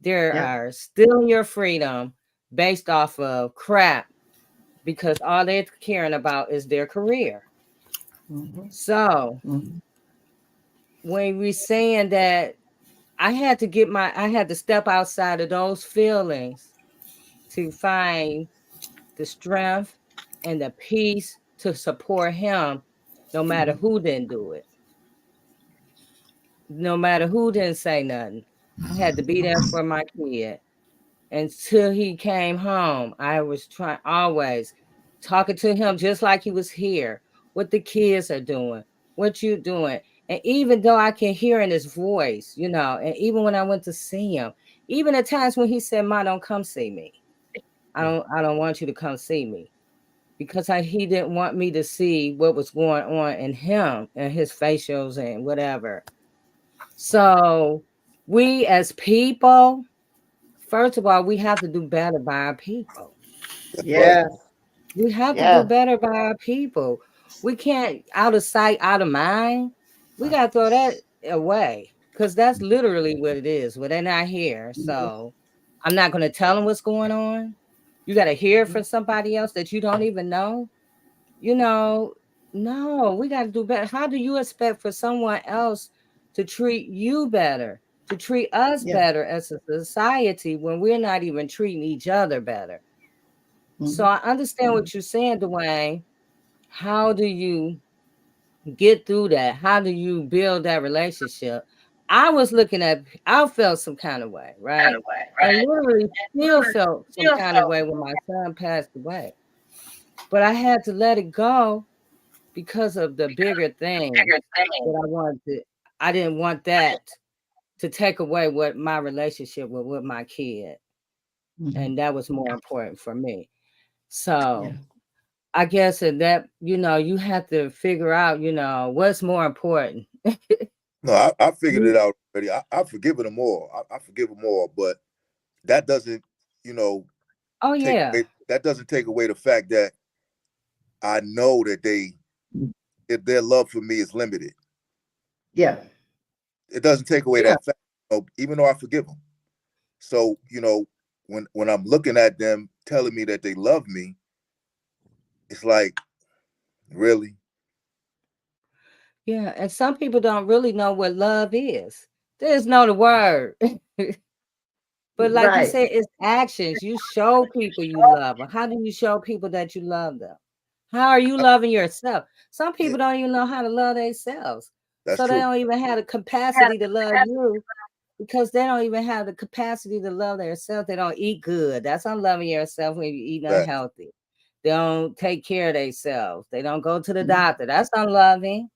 They are stealing your freedom based off of crap because all they're caring about is their career. So when we're saying that, I had to step outside of those feelings to find the strength and the peace to support him, no matter who didn't do it. No matter who didn't say nothing. I had to be there for my kid. Until he came home, I was always talking to him just like he was here. What the kids are doing, what you doing. And even though I can hear in his voice, and even when I went to see him, even at times when he said, "Ma, don't come see me. I don't want you to come see me." Because he didn't want me to see what was going on in him and his facials and whatever. So we as people, first of all, we have to do better by our people. Yes. We have to do better by our people. We can't, out of sight, out of mind. We got to throw that away because that's literally what it is. Well, they're not here. So I'm not going to tell them what's going on. You got to hear from somebody else that you don't even know. No, we got to do better. How do you expect for someone else to treat you better, to treat us better as a society when we're not even treating each other better? So I understand what you're saying, Dwayne. How do you get through that? How do you build that relationship? I felt some kind of way, right? And literally still felt some kind of way when my son passed away. But I had to let it go because of the bigger thing that I didn't want that to take away what my relationship with my kid. And that was more important for me. So I guess that, you have to figure out, what's more important. No, I figured it out already. I forgive them all. I forgive them all, but that doesn't, that doesn't take away the fact that I know that if their love for me is limited. Yeah. It doesn't take away that fact. even though I forgive them. So, when I'm looking at them telling me that they love me, it's like, really? Yeah, and some people don't really know what love is. They just know the word. But like you Right. said, it's actions. You show people you love them. How do you show people that you love them? How are you loving yourself? Some people don't even know how to love themselves. That's So they true. don't even have the capacity to love you because they don't even have the capacity to love themselves. They don't eat good. That's unloving yourself when you eat Facts. unhealthy. They don't take care of themselves. They don't go to the doctor. That's unloving.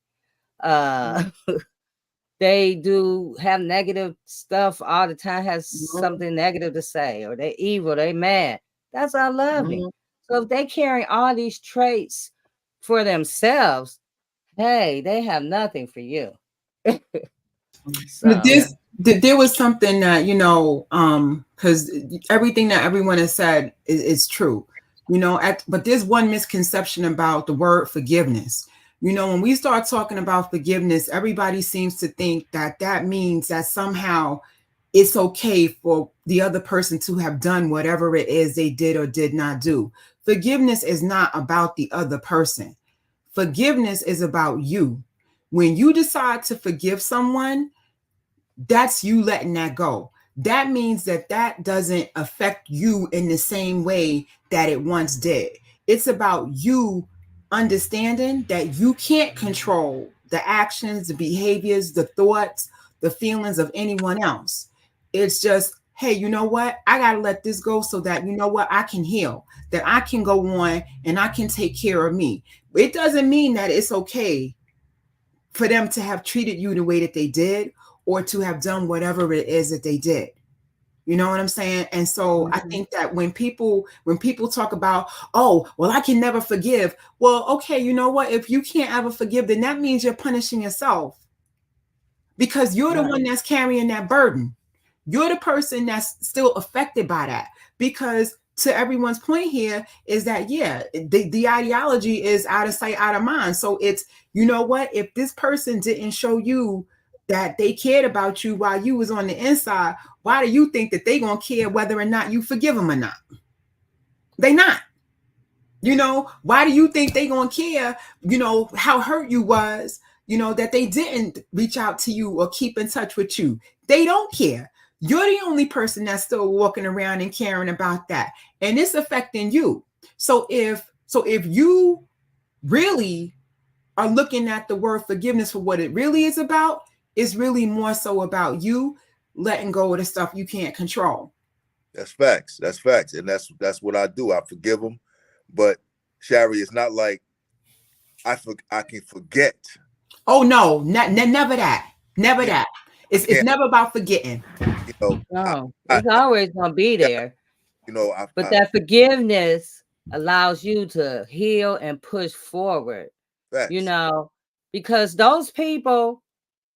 They do have negative stuff all the time, has something negative to say, or they evil, they mad. That's unloving. So if they carry all these traits for themselves, hey, they have nothing for you. So There was something that, because everything that everyone has said is true, but there's one misconception about the word forgiveness. When we start talking about forgiveness, everybody seems to think that means that somehow it's okay for the other person to have done whatever it is they did or did not do. Forgiveness is not about the other person. Forgiveness is about you. When you decide to forgive someone, that's you letting that go. That means that doesn't affect you in the same way that it once did. It's about you understanding that you can't control the actions, the behaviors, the thoughts, the feelings of anyone else. It's just, hey, you know what? I got to let this go so that, I can heal, that I can go on and I can take care of me. It doesn't mean that it's okay for them to have treated you the way that they did or to have done whatever it is that they did. You know what I'm saying? And so I think that when people talk about, oh, well, I can never forgive. Well, okay, you know what? If you can't ever forgive, then that means you're punishing yourself because you're the one that's carrying that burden. You're the person that's still affected by that, because to everyone's point here is that, the ideology is out of sight, out of mind. So it's, you know what, if this person didn't show you that they cared about you while you was on the inside, why do you think that they gonna care whether or not you forgive them or not? They not. Why do you think they gonna care, how hurt you was, that they didn't reach out to you or keep in touch with you? They don't care. You're the only person that's still walking around and caring about that. And it's affecting you. So if you really are looking at the word forgiveness for what it really is about, it's really more so about you letting go of the stuff you can't control. That's facts. That's facts. And that's what I do. I forgive them. But Shari, it's not like I can forget. Oh no, never that. Never that. It's never about forgetting. No, it's always gonna be there. But that forgiveness allows you to heal and push forward. Facts. Because those people,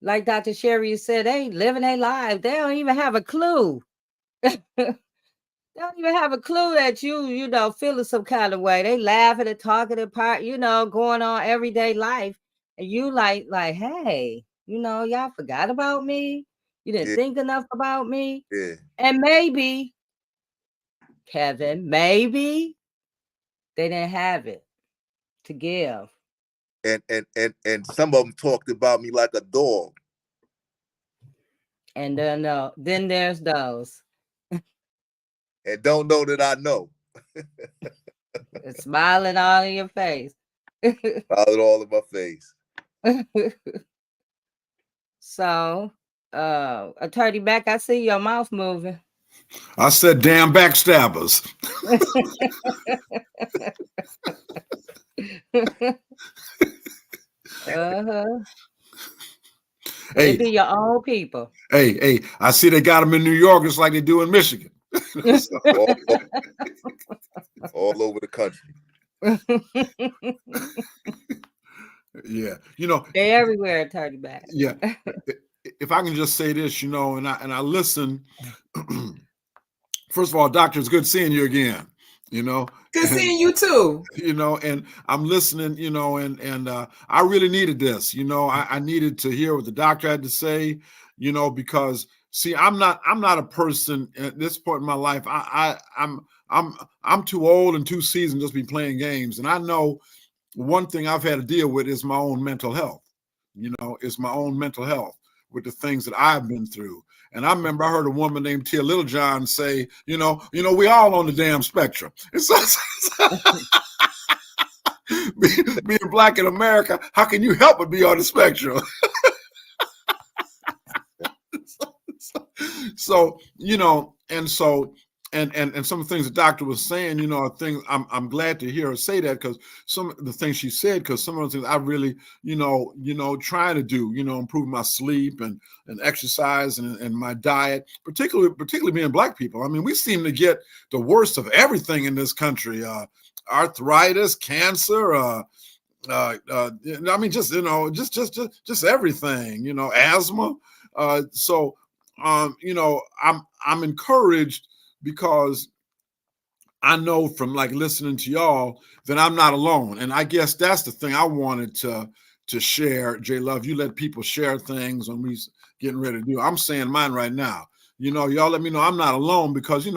like Dr. Shari said, they living their lives. They don't even have a clue. They don't even have a clue that you feeling some kind of way. They laughing and talking apart, going on everyday life. And you like, hey, y'all forgot about me. You didn't think enough about me. Yeah. And maybe, Kevin, maybe they didn't have it to give. And some of them talked about me like a dog. And then there's those. And don't know that I know. It's smiling all in your face. Smiling all in my face. So, Attorney Mack, I see your mouth moving. I said, damn backstabbers. Hey, they be your own people. Hey, I see they got them in New York. It's like they do in Michigan. all over the country. Yeah, they're everywhere, Attorney Mack. Yeah. If I can just say this, and I listen. First of all, doctor, it's good seeing you again. Good seeing you too. And I'm listening. And I really needed this. I needed to hear what the doctor had to say. Because See, I'm not a person at this point in my life. I'm too old and too seasoned just be playing games. And I know one thing I've had to deal with is my own mental health. It's my own mental health with the things that I've been through. And I remember I heard a woman named Tia Littlejohn say, we all on the damn spectrum. And so being Black in America, how can you help but be on the spectrum? So, and some of the things the doctor was saying, are things I'm glad to hear her say that, because some of the things she said, because some of the things I really, trying to do, improve my sleep and exercise and my diet, particularly being Black people. I mean, we seem to get the worst of everything in this country. Arthritis, cancer, I mean, just everything, asthma. So I'm encouraged, because I know from like listening to y'all that I'm not alone. And I guess that's the thing I wanted to share. J Love, you let people share things when we getting ready to do. I'm saying mine right now. Y'all let me know I'm not alone, because,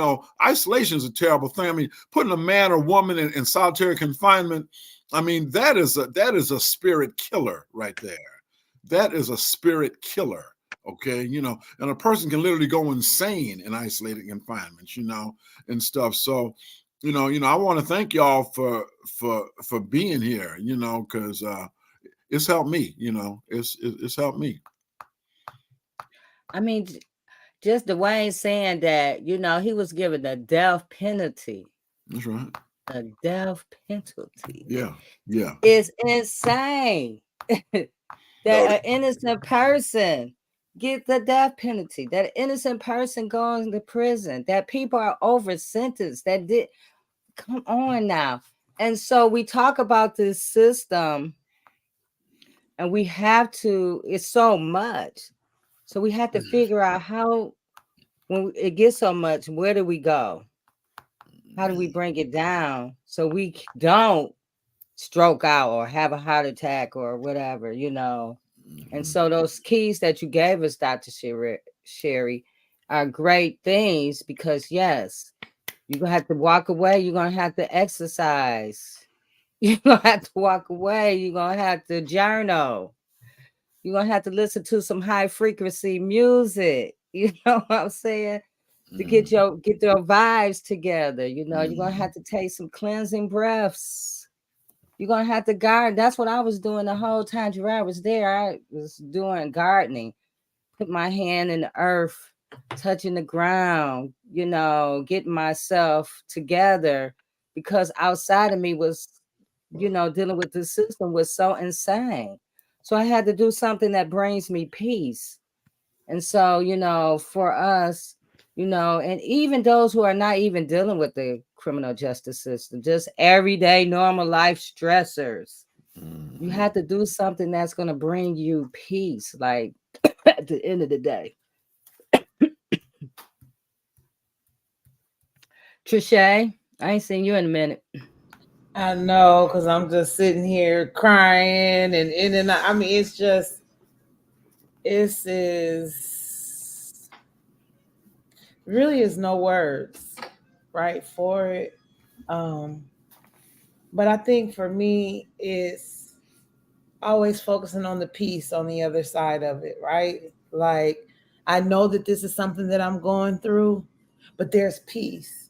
isolation is a terrible thing. I mean, putting a man or woman in solitary confinement, I mean, that is a spirit killer right there. That is a spirit killer. Okay, and a person can literally go insane in isolated confinements, and stuff. So, I want to thank y'all for being here, because it's helped me, it's helped me. I mean, just Dwayne saying that, he was given the death penalty. That's right. A death penalty. Yeah. It's insane that an innocent person get the death penalty, that an innocent person goes to prison, that people are over sentenced, come on now. And so we talk about this system, and we have to, it's so much. So we have to figure out how, when it gets so much, where do we go? How do we bring it down so we don't stroke out or have a heart attack or whatever, And so those keys that you gave us, Dr. Shari, are great things, because yes, you're going to have to walk away. You're going to have to exercise. You're going to have to walk away. You're going to have to journal. You're going to have to listen to some high frequency music. You know what I'm saying? To get your vibes together. You're going to have to take some cleansing breaths. You're going to have to garden. That's what I was doing the whole time Gerard was there. I was doing gardening. Put my hand in the earth, touching the ground, getting myself together, because outside of me was, dealing with the system was so insane. So I had to do something that brings me peace. And so, for us, and even those who are not even dealing with the criminal justice system, just everyday normal life stressors, you have to do something that's going to bring you peace, like at the end of the day. Trisha, I ain't seen you in a minute. I know, because I'm just sitting here crying and in and out. I mean, it's just, really is no words, right, for it. But I think for me, it's always focusing on the peace on the other side of it, right? Like, I know that this is something that I'm going through, but there's peace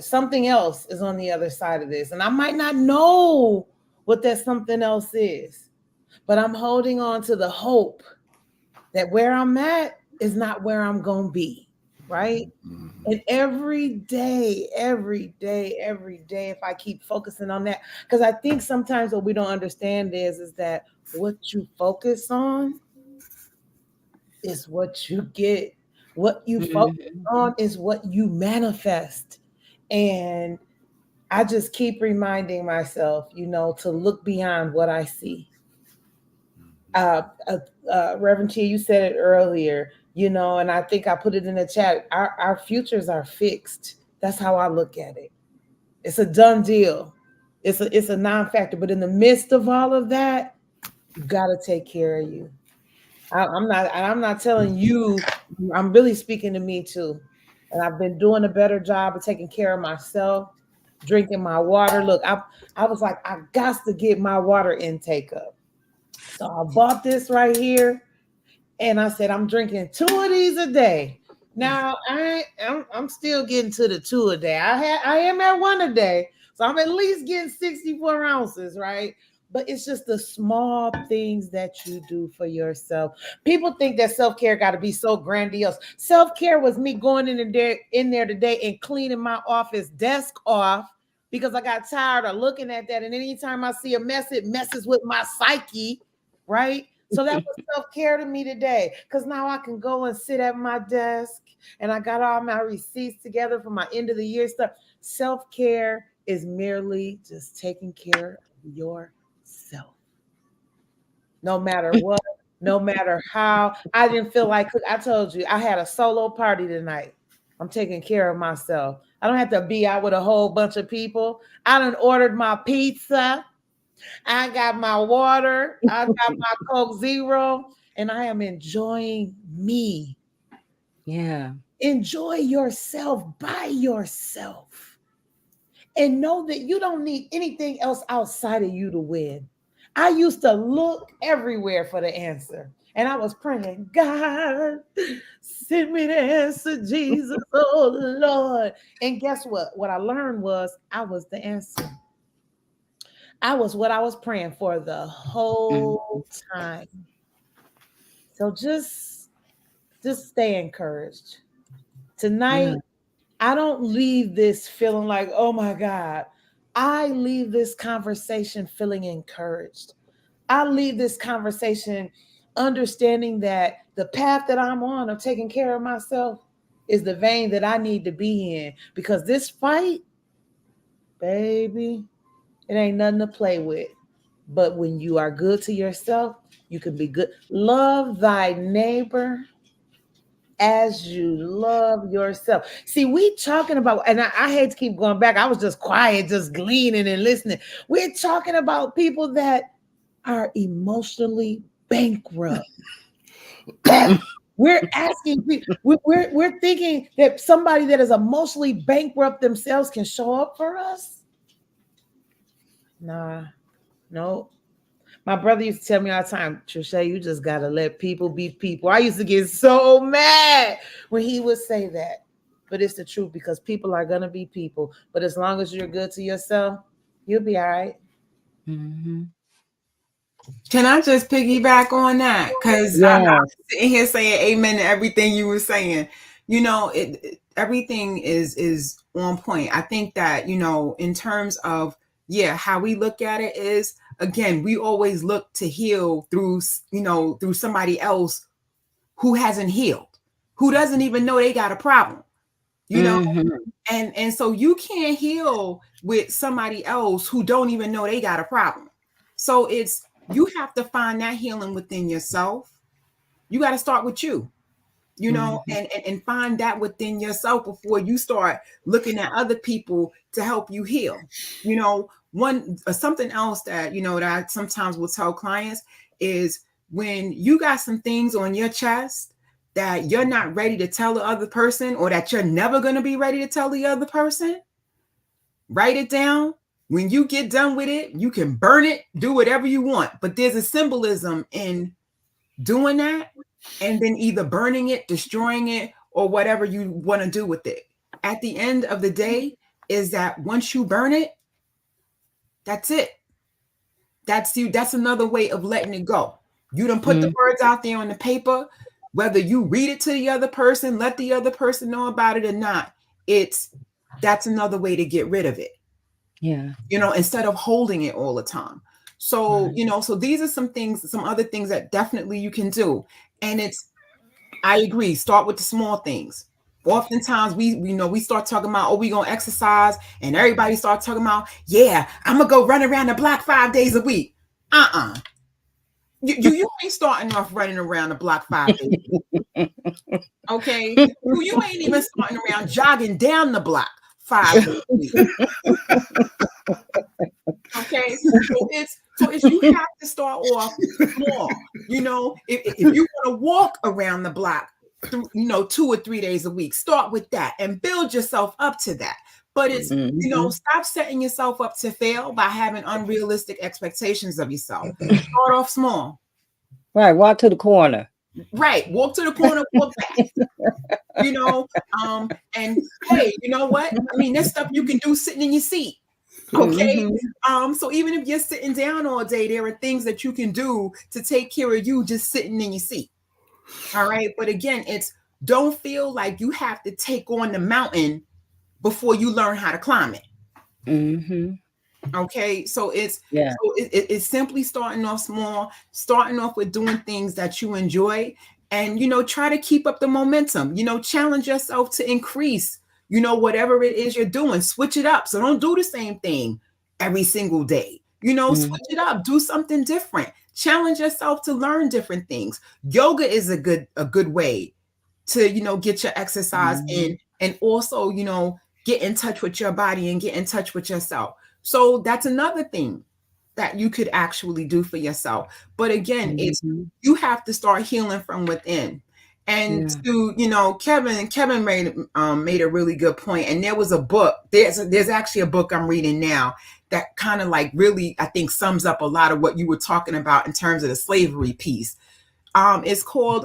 something else is on the other side of this. And I might not know what that something else is, but I'm holding on to the hope that where I'm at is not where I'm going to be, right? And every day, if I keep focusing on that, because I think sometimes what we don't understand is that what you focus on is what you get. What you focus on is what you manifest. And I just keep reminding myself, to look beyond what I see. Reverend Chia, you said it earlier, and I think I put it in the chat. Our futures are fixed. That's how I look at it. It's a done deal. It's a non-factor. But in the midst of all of that, you got to take care of you. I'm not telling you. I'm really speaking to me too. And I've been doing a better job of taking care of myself, drinking my water. Look, I was like, I got to get my water intake up. So I bought this right here, and I said, I'm drinking 2 of these a day. Now I'm still getting to the 2 a day. I am at 1 a day. So I'm at least getting 64 ounces, right? But it's just the small things that you do for yourself. People think that self-care got to be so grandiose. Self-care was me going in there today and cleaning my office desk off because I got tired of looking at that. And anytime I see a mess, it messes with my psyche, right? So that was self-care to me today, because now I can go and sit at my desk and I got all my receipts together for my end of the year stuff. Self-care is merely just taking care of yourself. No matter what, no matter how. I didn't feel like, I told you, I had a solo party tonight. I'm taking care of myself. I don't have to be out with a whole bunch of people. I done ordered my pizza. I got my water. I got my Coke Zero, and I am enjoying me. Yeah. Enjoy yourself by yourself. And know that you don't need anything else outside of you to win. I used to look everywhere for the answer. And I was praying, God, send me the answer, Jesus, oh Lord. And guess what? What I learned was I was the answer. I was what I was praying for the whole time. So just stay encouraged. Tonight, I don't leave this feeling like, oh my God. I leave this conversation feeling encouraged. I leave this conversation understanding that the path that I'm on of taking care of myself is the vein that I need to be in, because this fight, baby, it ain't nothing to play with. But when you are good to yourself, you can be good. Love thy neighbor as you love yourself. See, we talking about, and I hate to keep going back. I was just quiet, just gleaning and listening. We're talking about people that are emotionally bankrupt. We're asking people, we're thinking that somebody that is emotionally bankrupt themselves can show up for us. Nah, no. My brother used to tell me all the time, Trisha, you just got to let people be people. I used to get so mad when he would say that. But it's the truth, because people are going to be people. But as long as you're good to yourself, you'll be all right. Mm-hmm. Can I just piggyback on that? Because I'm sitting here saying amen to everything you were saying. You know, everything is on point. I think that, you know, in terms of, how we look at it is, again, we always look to heal through somebody else who hasn't healed, who doesn't even know they got a problem, you know? And so you can't heal with somebody else who don't even know they got a problem. So you have to find that healing within yourself. You got to start with you, you know, and find that within yourself before you start looking at other people to help you heal. You know, something else that, you know, that I sometimes will tell clients is, when you got some things on your chest that you're not ready to tell the other person, or that you're never going to be ready to tell the other person, write it down. When you get done with it, you can burn it, do whatever you want. But there's a symbolism in doing that, and then either burning it, destroying it, or whatever you want to do with it. At the end of the day, is that once you burn it, that's it. That's you. That's another way of letting it go. You done put the words out there on the paper, whether you read it to the other person, let the other person know about it or not. That's another way to get rid of it. Yeah. You know, instead of holding it all the time. So, you know, so these are some other things that definitely you can do. And I agree. Start with the small things. Oftentimes we start talking about, we going to exercise, and everybody starts talking about, I'm going to go run around the block 5 days a week. You ain't starting off running around the block 5 days a week. Okay. You ain't even starting around jogging down the block 5 days a week. Okay. So you have to start off small. You know, if you want to walk around the block, 2 or 3 days a week, start with that and build yourself up to that. But it's, stop setting yourself up to fail by having unrealistic expectations of yourself. Start off small. Right. Walk to the corner. Right. Walk to the corner, walk back. And hey, you know what? I mean, there's stuff you can do sitting in your seat. Okay. So even if you're sitting down all day, there are things that you can do to take care of you just sitting in your seat. All right. But again, don't feel like you have to take on the mountain before you learn how to climb it. Okay. So it's simply starting off small, starting off with doing things that you enjoy, and, try to keep up the momentum, challenge yourself to increase, whatever it is you're doing, switch it up. So don't do the same thing every single day, switch it up, do something different, challenge yourself to learn different things. Yoga is a good way to, get your exercise in, and also, get in touch with your body and get in touch with yourself. So that's another thing that you could actually do for yourself. But again, it's you have to start healing from within. And to, Kevin made a really good point. And there was a book, there's actually a book I'm reading now that kind of like really, I think, sums up a lot of what you were talking about in terms of the slavery piece. It's called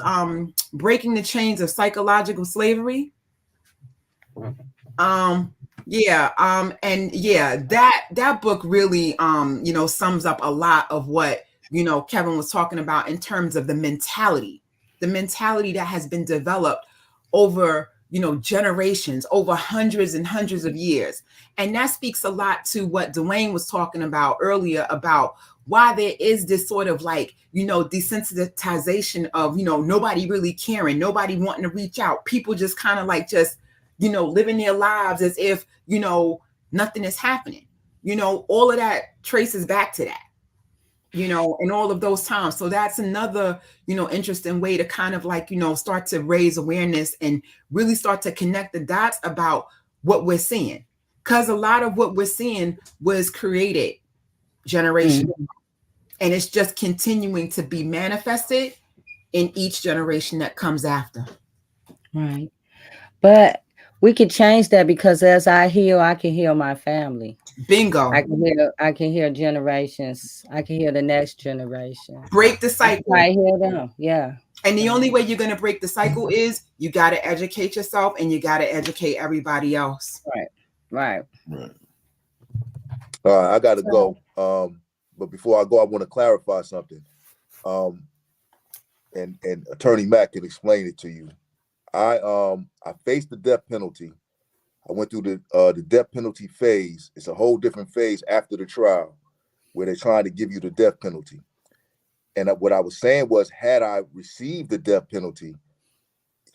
Breaking the Chains of Psychological Slavery. That book really sums up a lot of what Kevin was talking about in terms of the mentality that has been developed over generations, over hundreds and hundreds of years. And that speaks a lot to what Dwayne was talking about earlier, about why there is this sort of like desensitization of nobody really caring, nobody wanting to reach out, people just kind of like living their lives as if, nothing is happening. All of that traces back to that, in all of those times. So that's another, interesting way to kind of like, start to raise awareness and really start to connect the dots about what we're seeing. Because a lot of what we're seeing was created generation. And it's just continuing to be manifested in each generation that comes after. Right. But we can change that, because as I heal, I can heal my family. Bingo. I can hear generations. I can hear the next generation. Break the cycle. I hear them. Yeah. And the only way you're going to break the cycle is you got to educate yourself, and you got to educate everybody else. Right. All right, I got to go. But before I go, I want to clarify something. And Attorney Mack can explain it to you. I faced the death penalty. I went through the death penalty phase. It's a whole different phase after the trial, where they're trying to give you the death penalty. And what I was saying was, had I received the death penalty,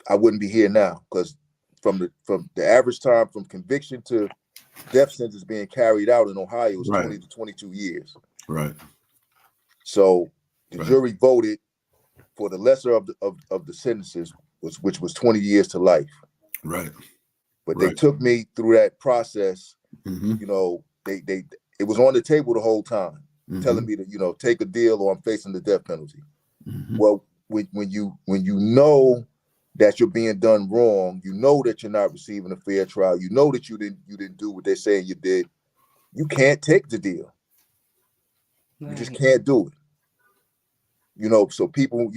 I wouldn't be here now, because from the average time from conviction to death sentence being carried out in Ohio was 20 to 22 years. Right. So the jury voted for the lesser of the sentences, which was 20 years to life. Right. But they took me through that process. It was on the table the whole time, telling me to, take a deal or I'm facing the death penalty. Well, when you know that you're being done wrong, you know that you're not receiving a fair trial, you know that you didn't do what they're saying you did, you can't take the deal. You just can't do it. So people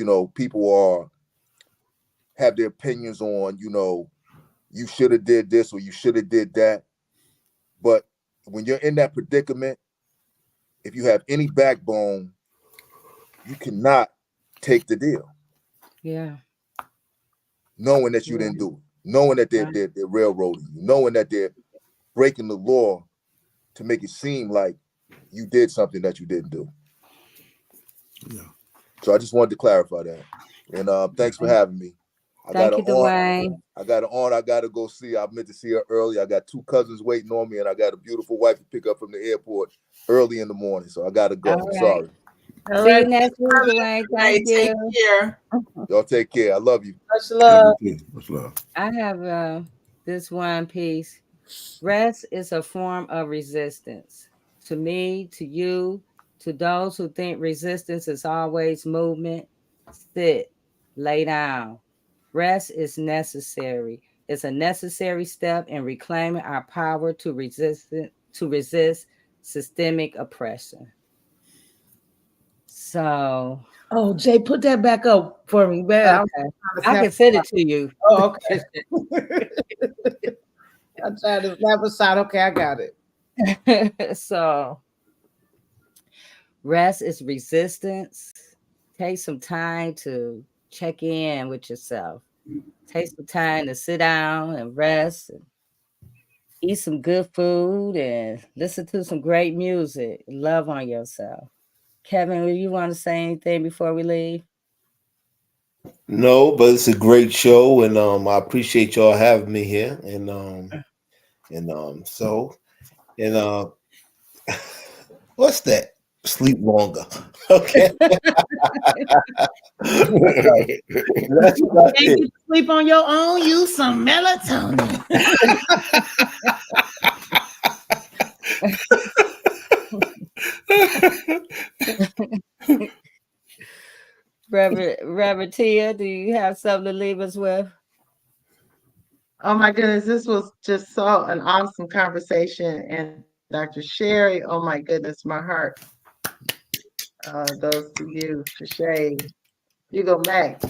have their opinions on, you should have did this or you should have did that. But when you're in that predicament, if you have any backbone, you cannot take the deal. Yeah. Knowing that you didn't do it, knowing that they're railroading you, knowing that they're breaking the law to make it seem like you did something that you didn't do. Yeah. So I just wanted to clarify that. And thanks for having me. Thank you, Dwayne. I got to go see. I meant to see her early. I got 2 cousins waiting on me, and I got a beautiful wife to pick up from the airport early in the morning. So I got to go. I'm sorry. See you next week, Dwayne. Thank you. Take care. Y'all take care. I love you. Much love. Much love. I have this one piece. Rest is a form of resistance. To me, to you, to those who think resistance is always movement, sit, lay down. Rest is necessary. It's a necessary step in reclaiming our power to resist systemic oppression. So, Oh, Jay, put that back up for me, man. okay. I can send it to you. Oh, okay. I'm trying to snap a shot. Okay, I got it. So, rest is resistance. Take some time to check in with yourself. Take some time to sit down and rest, and eat some good food, and listen to some great music. Love on yourself. Kevin, will you want to say anything before we leave? No, but it's a great show, and I appreciate y'all having me here, and what's that? Sleep longer. Okay. That's about Can't it. you sleep on your own? Use some melatonin. Reverend Tia, do you have something to leave us with? Oh my goodness, this was just so an awesome conversation. And Dr. Shari, oh my goodness, my heart goes to you, Shay, Hugo Mack,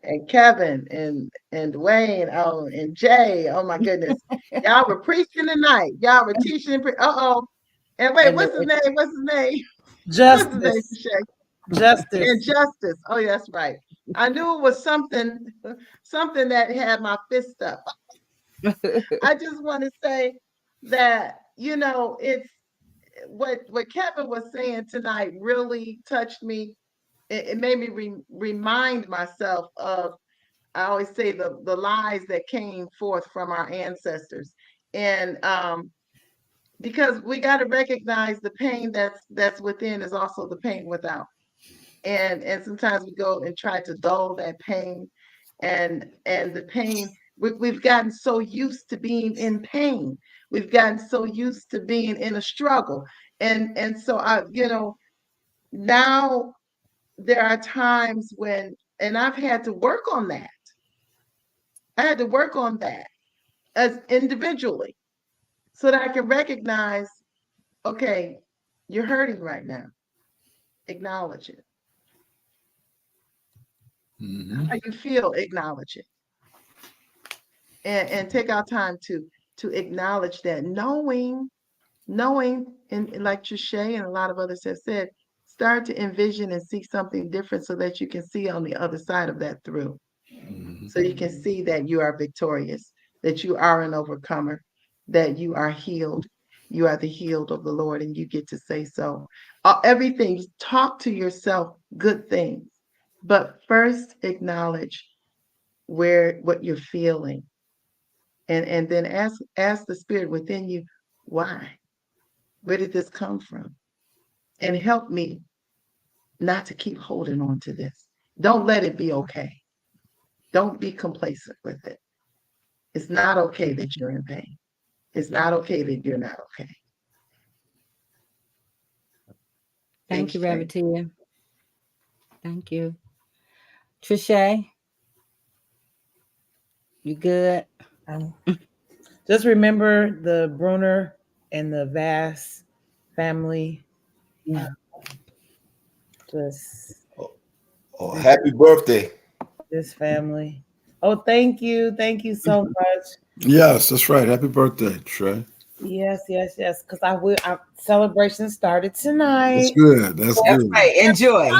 and Kevin, and Dwayne, oh, and Jay. Oh my goodness, y'all were preaching tonight. Y'all were teaching. And wait, what's his name? What's his name? What's his name, Shay? Justice. And Justice. Oh, yeah, that's right. I knew it was something that had my fist up. I just want to say that, it's what Kevin was saying tonight really touched me. It made me remind myself of, I always say, the lies that came forth from our ancestors. And because we got to recognize the pain that's within is also the pain without. And sometimes we go and try to dull that pain, and the pain, we've gotten so used to being in pain. We've gotten so used to being in a struggle. And so now there are times when, and I've had to work on that. I had to work on that as individually so that I can recognize, okay, you're hurting right now. Acknowledge it. Mm-hmm. How you feel, acknowledge it. And take our time to acknowledge that, knowing, and like Trisha and a lot of others have said, start to envision and see something different so that you can see on the other side of that through. Mm-hmm. So you can see that you are victorious, that you are an overcomer, that you are healed. You are the healed of the Lord, and you get to say so. Everything, talk to yourself good things, but first acknowledge what you're feeling, and then ask the spirit within you, why? Where did this come from? And help me not to keep holding on to this. Don't let it be okay. Don't be complacent with it. It's not okay that you're in pain. It's not okay that you're not okay. Thank you, Reverend Tia. Thank you. Trisha, you good? Just remember the Bruner and the Vass family. Yeah. Happy birthday. This family. Oh, thank you. Thank you so much. Yes, that's right. Happy birthday, Trey. Yes. Because our celebration started tonight. That's good. That's good. Right. Enjoy.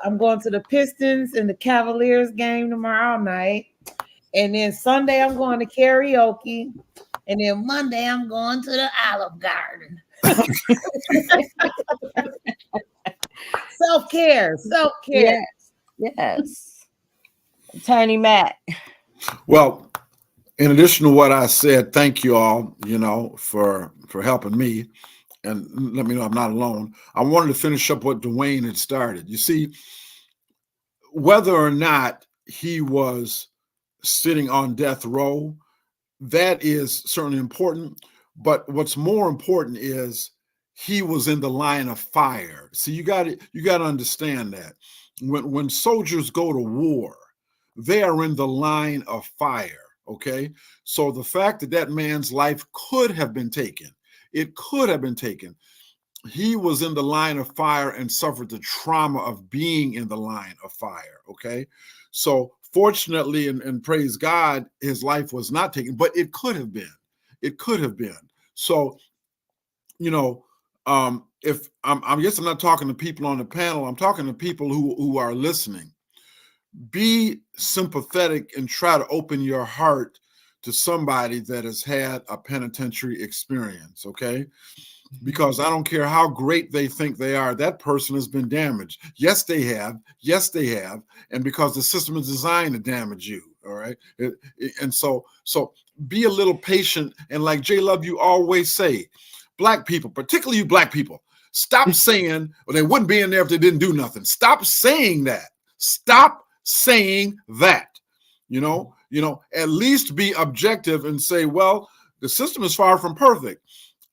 I'm going to the Pistons and the Cavaliers game tomorrow night. And then Sunday I'm going to karaoke. And then Monday I'm going to the Olive Garden. Self-care. Yes. Tiny Matt. Well, in addition to what I said, thank you all, for helping me and let me know I'm not alone. I wanted to finish up what Dwayne had started. You see, whether or not he was sitting on death row, that is certainly important. But what's more important is he was in the line of fire. See, you got to understand that when soldiers go to war, they are in the line of fire. Okay, so the fact that that man's life could have been taken, it could have been taken. He was in the line of fire and suffered the trauma of being in the line of fire. Okay, so fortunately, and praise God, his life was not taken, but it could have been. It could have been. So, you know, if I guess I'm not talking to people on the panel, I'm talking to people who are listening. Be sympathetic and try to open your heart to somebody that has had a penitentiary experience, okay? Because I don't care how great they think they are, that person has been damaged. Yes, they have. Yes, they have. And because the system is designed to damage you, all right? And so be a little patient. And like J Love, you always say, Black people, particularly you Black people, stop saying, well, they wouldn't be in there if they didn't do nothing. Stop saying that. Stop saying that. You know, at least be objective and say, well, the system is far from perfect.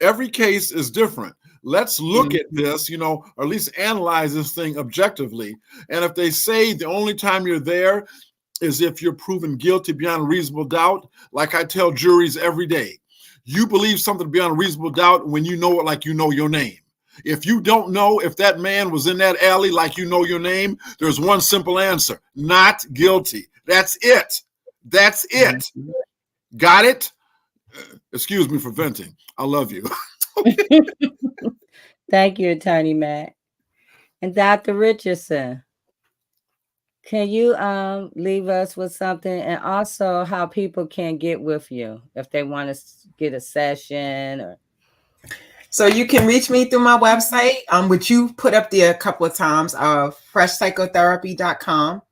Every case is different. Let's look at this, or at least analyze this thing objectively. And if they say the only time you're there is if you're proven guilty beyond reasonable doubt, like I tell juries every day, you believe something beyond reasonable doubt when you know it like you know your name. If you don't know if that man was in that alley like you know your name, there's one simple answer: not guilty. That's it. That's it. Got it? Excuse me for venting. I love you. Thank you, Attorney Matt. And Dr. Richardson, can you leave us with something, and also how people can get with you if they want to get a session? Or so you can reach me through my website, which you put up there a couple of times, freshpsychotherapy.com.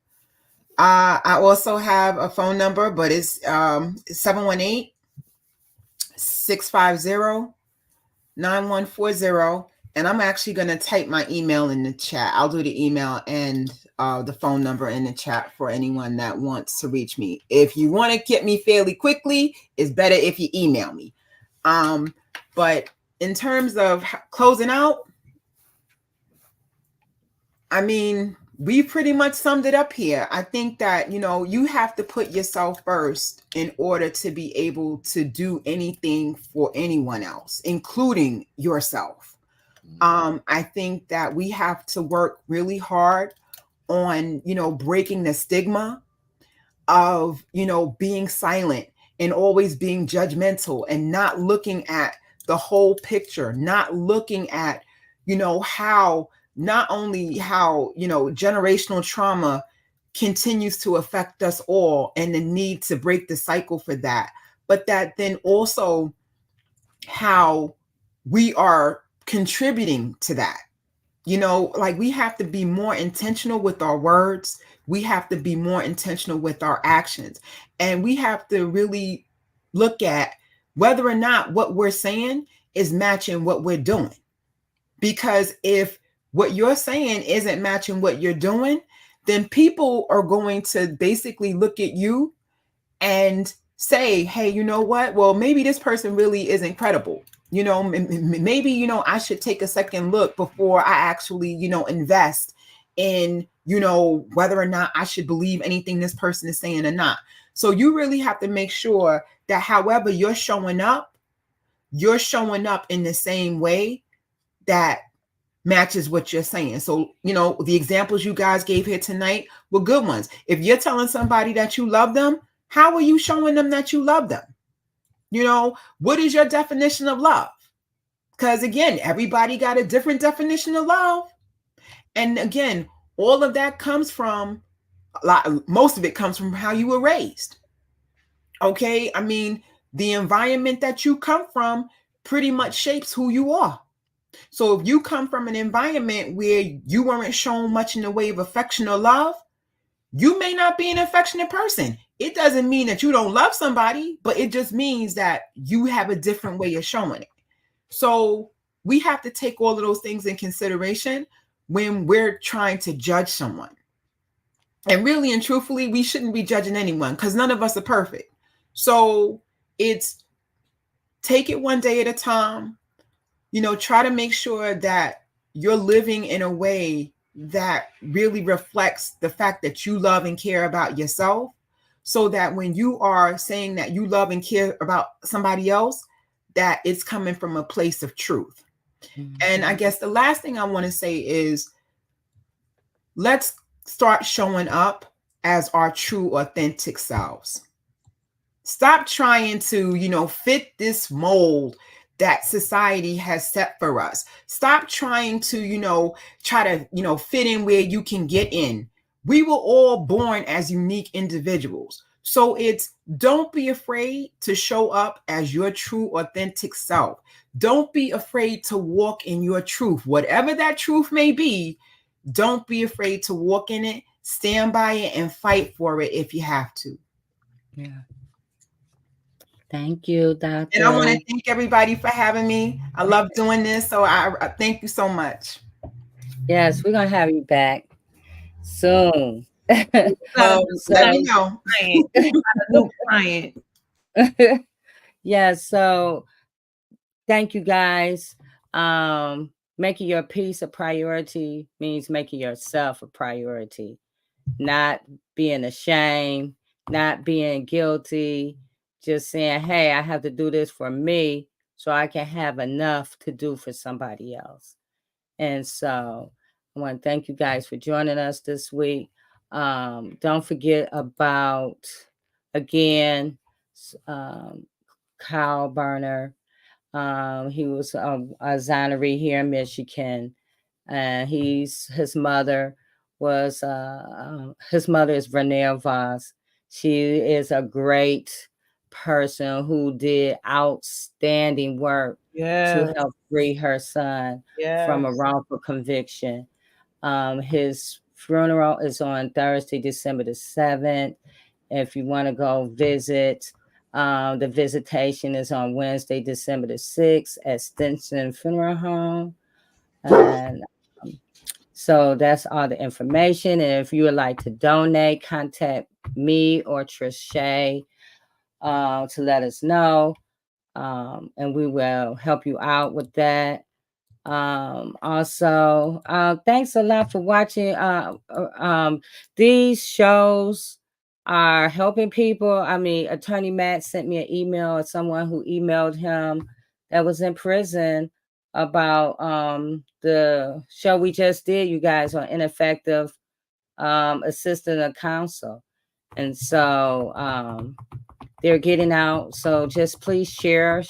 I also have a phone number, but it's 718-650-9140. And I'm actually going to type my email in the chat. I'll do the email and the phone number in the chat for anyone that wants to reach me. If you want to get me fairly quickly, it's better if you email me. But in terms of closing out, I mean, we pretty much summed it up here. I think that, you have to put yourself first in order to be able to do anything for anyone else, including yourself. I think that we have to work really hard on, breaking the stigma of, being silent and always being judgmental and not looking at the whole picture, not looking at, how generational trauma continues to affect us all and the need to break the cycle for that. But that then also how we are contributing to that. We have to be more intentional with our words. We have to be more intentional with our actions. And we have to really look at whether or not what we're saying is matching what we're doing. Because if what you're saying isn't matching what you're doing, then people are going to basically look at you and say, hey, you know what? Well, maybe this person really isn't credible. Maybe, I should take a second look before I actually, invest in, whether or not I should believe anything this person is saying or not. So you really have to make sure that however you're showing up in the same way that matches what you're saying. So, the examples you guys gave here tonight were good ones. If you're telling somebody that you love them, how are you showing them that you love them? What is your definition of love? Because again, everybody got a different definition of love. And again, all of that comes from, most of it comes from how you were raised. Okay. I mean, the environment that you come from pretty much shapes who you are. So if you come from an environment where you weren't shown much in the way of affection or love, you may not be an affectionate person. It doesn't mean that you don't love somebody, but it just means that you have a different way of showing it. So we have to take all of those things in consideration when we're trying to judge someone. And really and truthfully, we shouldn't be judging anyone because none of us are perfect. So it's take it one day at a time. try to make sure that you're living in a way that really reflects the fact that you love and care about yourself, so that when you are saying that you love and care about somebody else, that it's coming from a place of truth. Mm-hmm. And I guess the last thing I want to say is, let's start showing up as our true, authentic selves. Stop trying to, fit this mold that society has set for us. Stop trying to, try to, fit in where you can get in. We were all born as unique individuals. So don't be afraid to show up as your true, authentic self. Don't be afraid to walk in your truth, whatever that truth may be. Don't be afraid to walk in it, stand by it, and fight for it if you have to. Yeah. Thank you, Doctor. And I want to thank everybody for having me. I love doing this. So I thank you so much. Yes, we're going to have you back soon. Let me know. A new client. Yeah, so thank you guys. Making your peace a priority means making yourself a priority, not being ashamed, not being guilty, just saying, hey, I have to do this for me so I can have enough to do for somebody else. And so I want to thank you guys for joining us this week. Don't forget about, again, Kyle Berner. He was a Zonnery here in Michigan. His mother is Renee Voss. She is a great person who did outstanding work to help free her son from a wrongful conviction. His funeral is on Thursday, December the 7th. If you want to go visit, the visitation is on Wednesday, December the 6th at Stinson Funeral Home. And so that's all the information. And if you would like to donate, contact me or Trishay to let us know. And we will help you out with that. Also, thanks a lot for watching. These shows are helping people. I mean, Attorney Matt sent me an email of someone who emailed him that was in prison about the show we just did, you guys, on ineffective assistant of counsel. And so they're getting out. So just please share,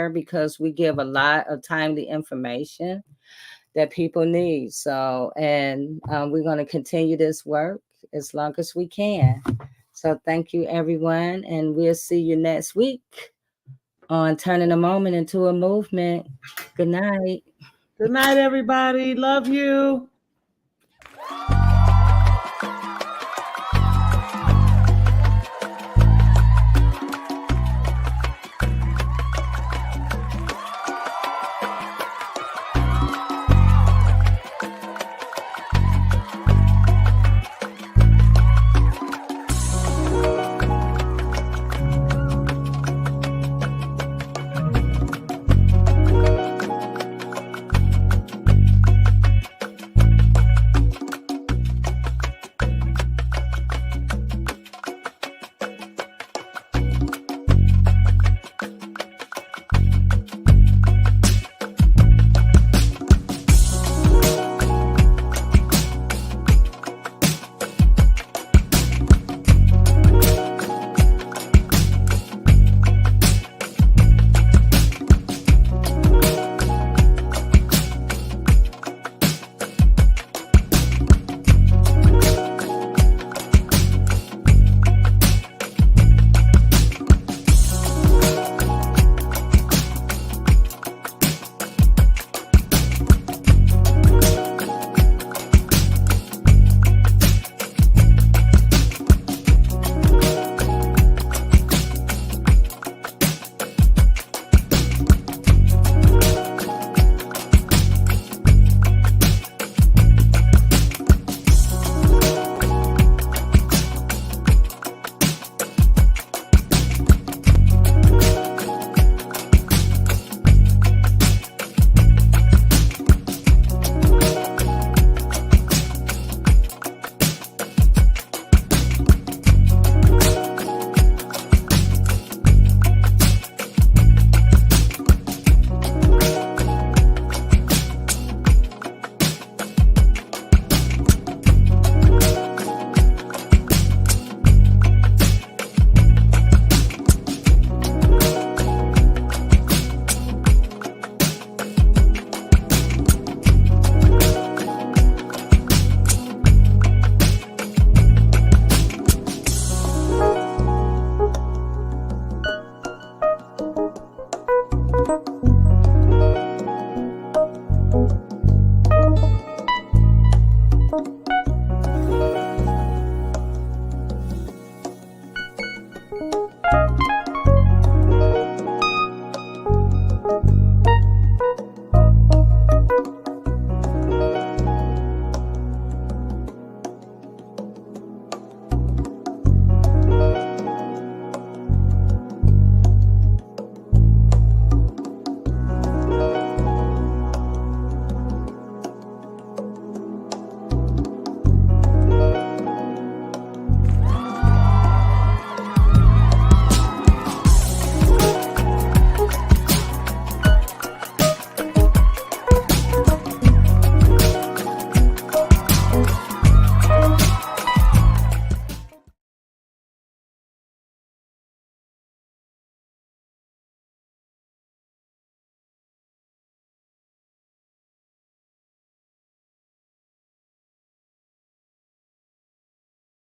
because we give a lot of timely information that people need. So, and we're going to continue this work as long as we can. So thank you, everyone. And we'll see you next week on Turning a Moment into a Movement. Good night. Good night, everybody. Love you.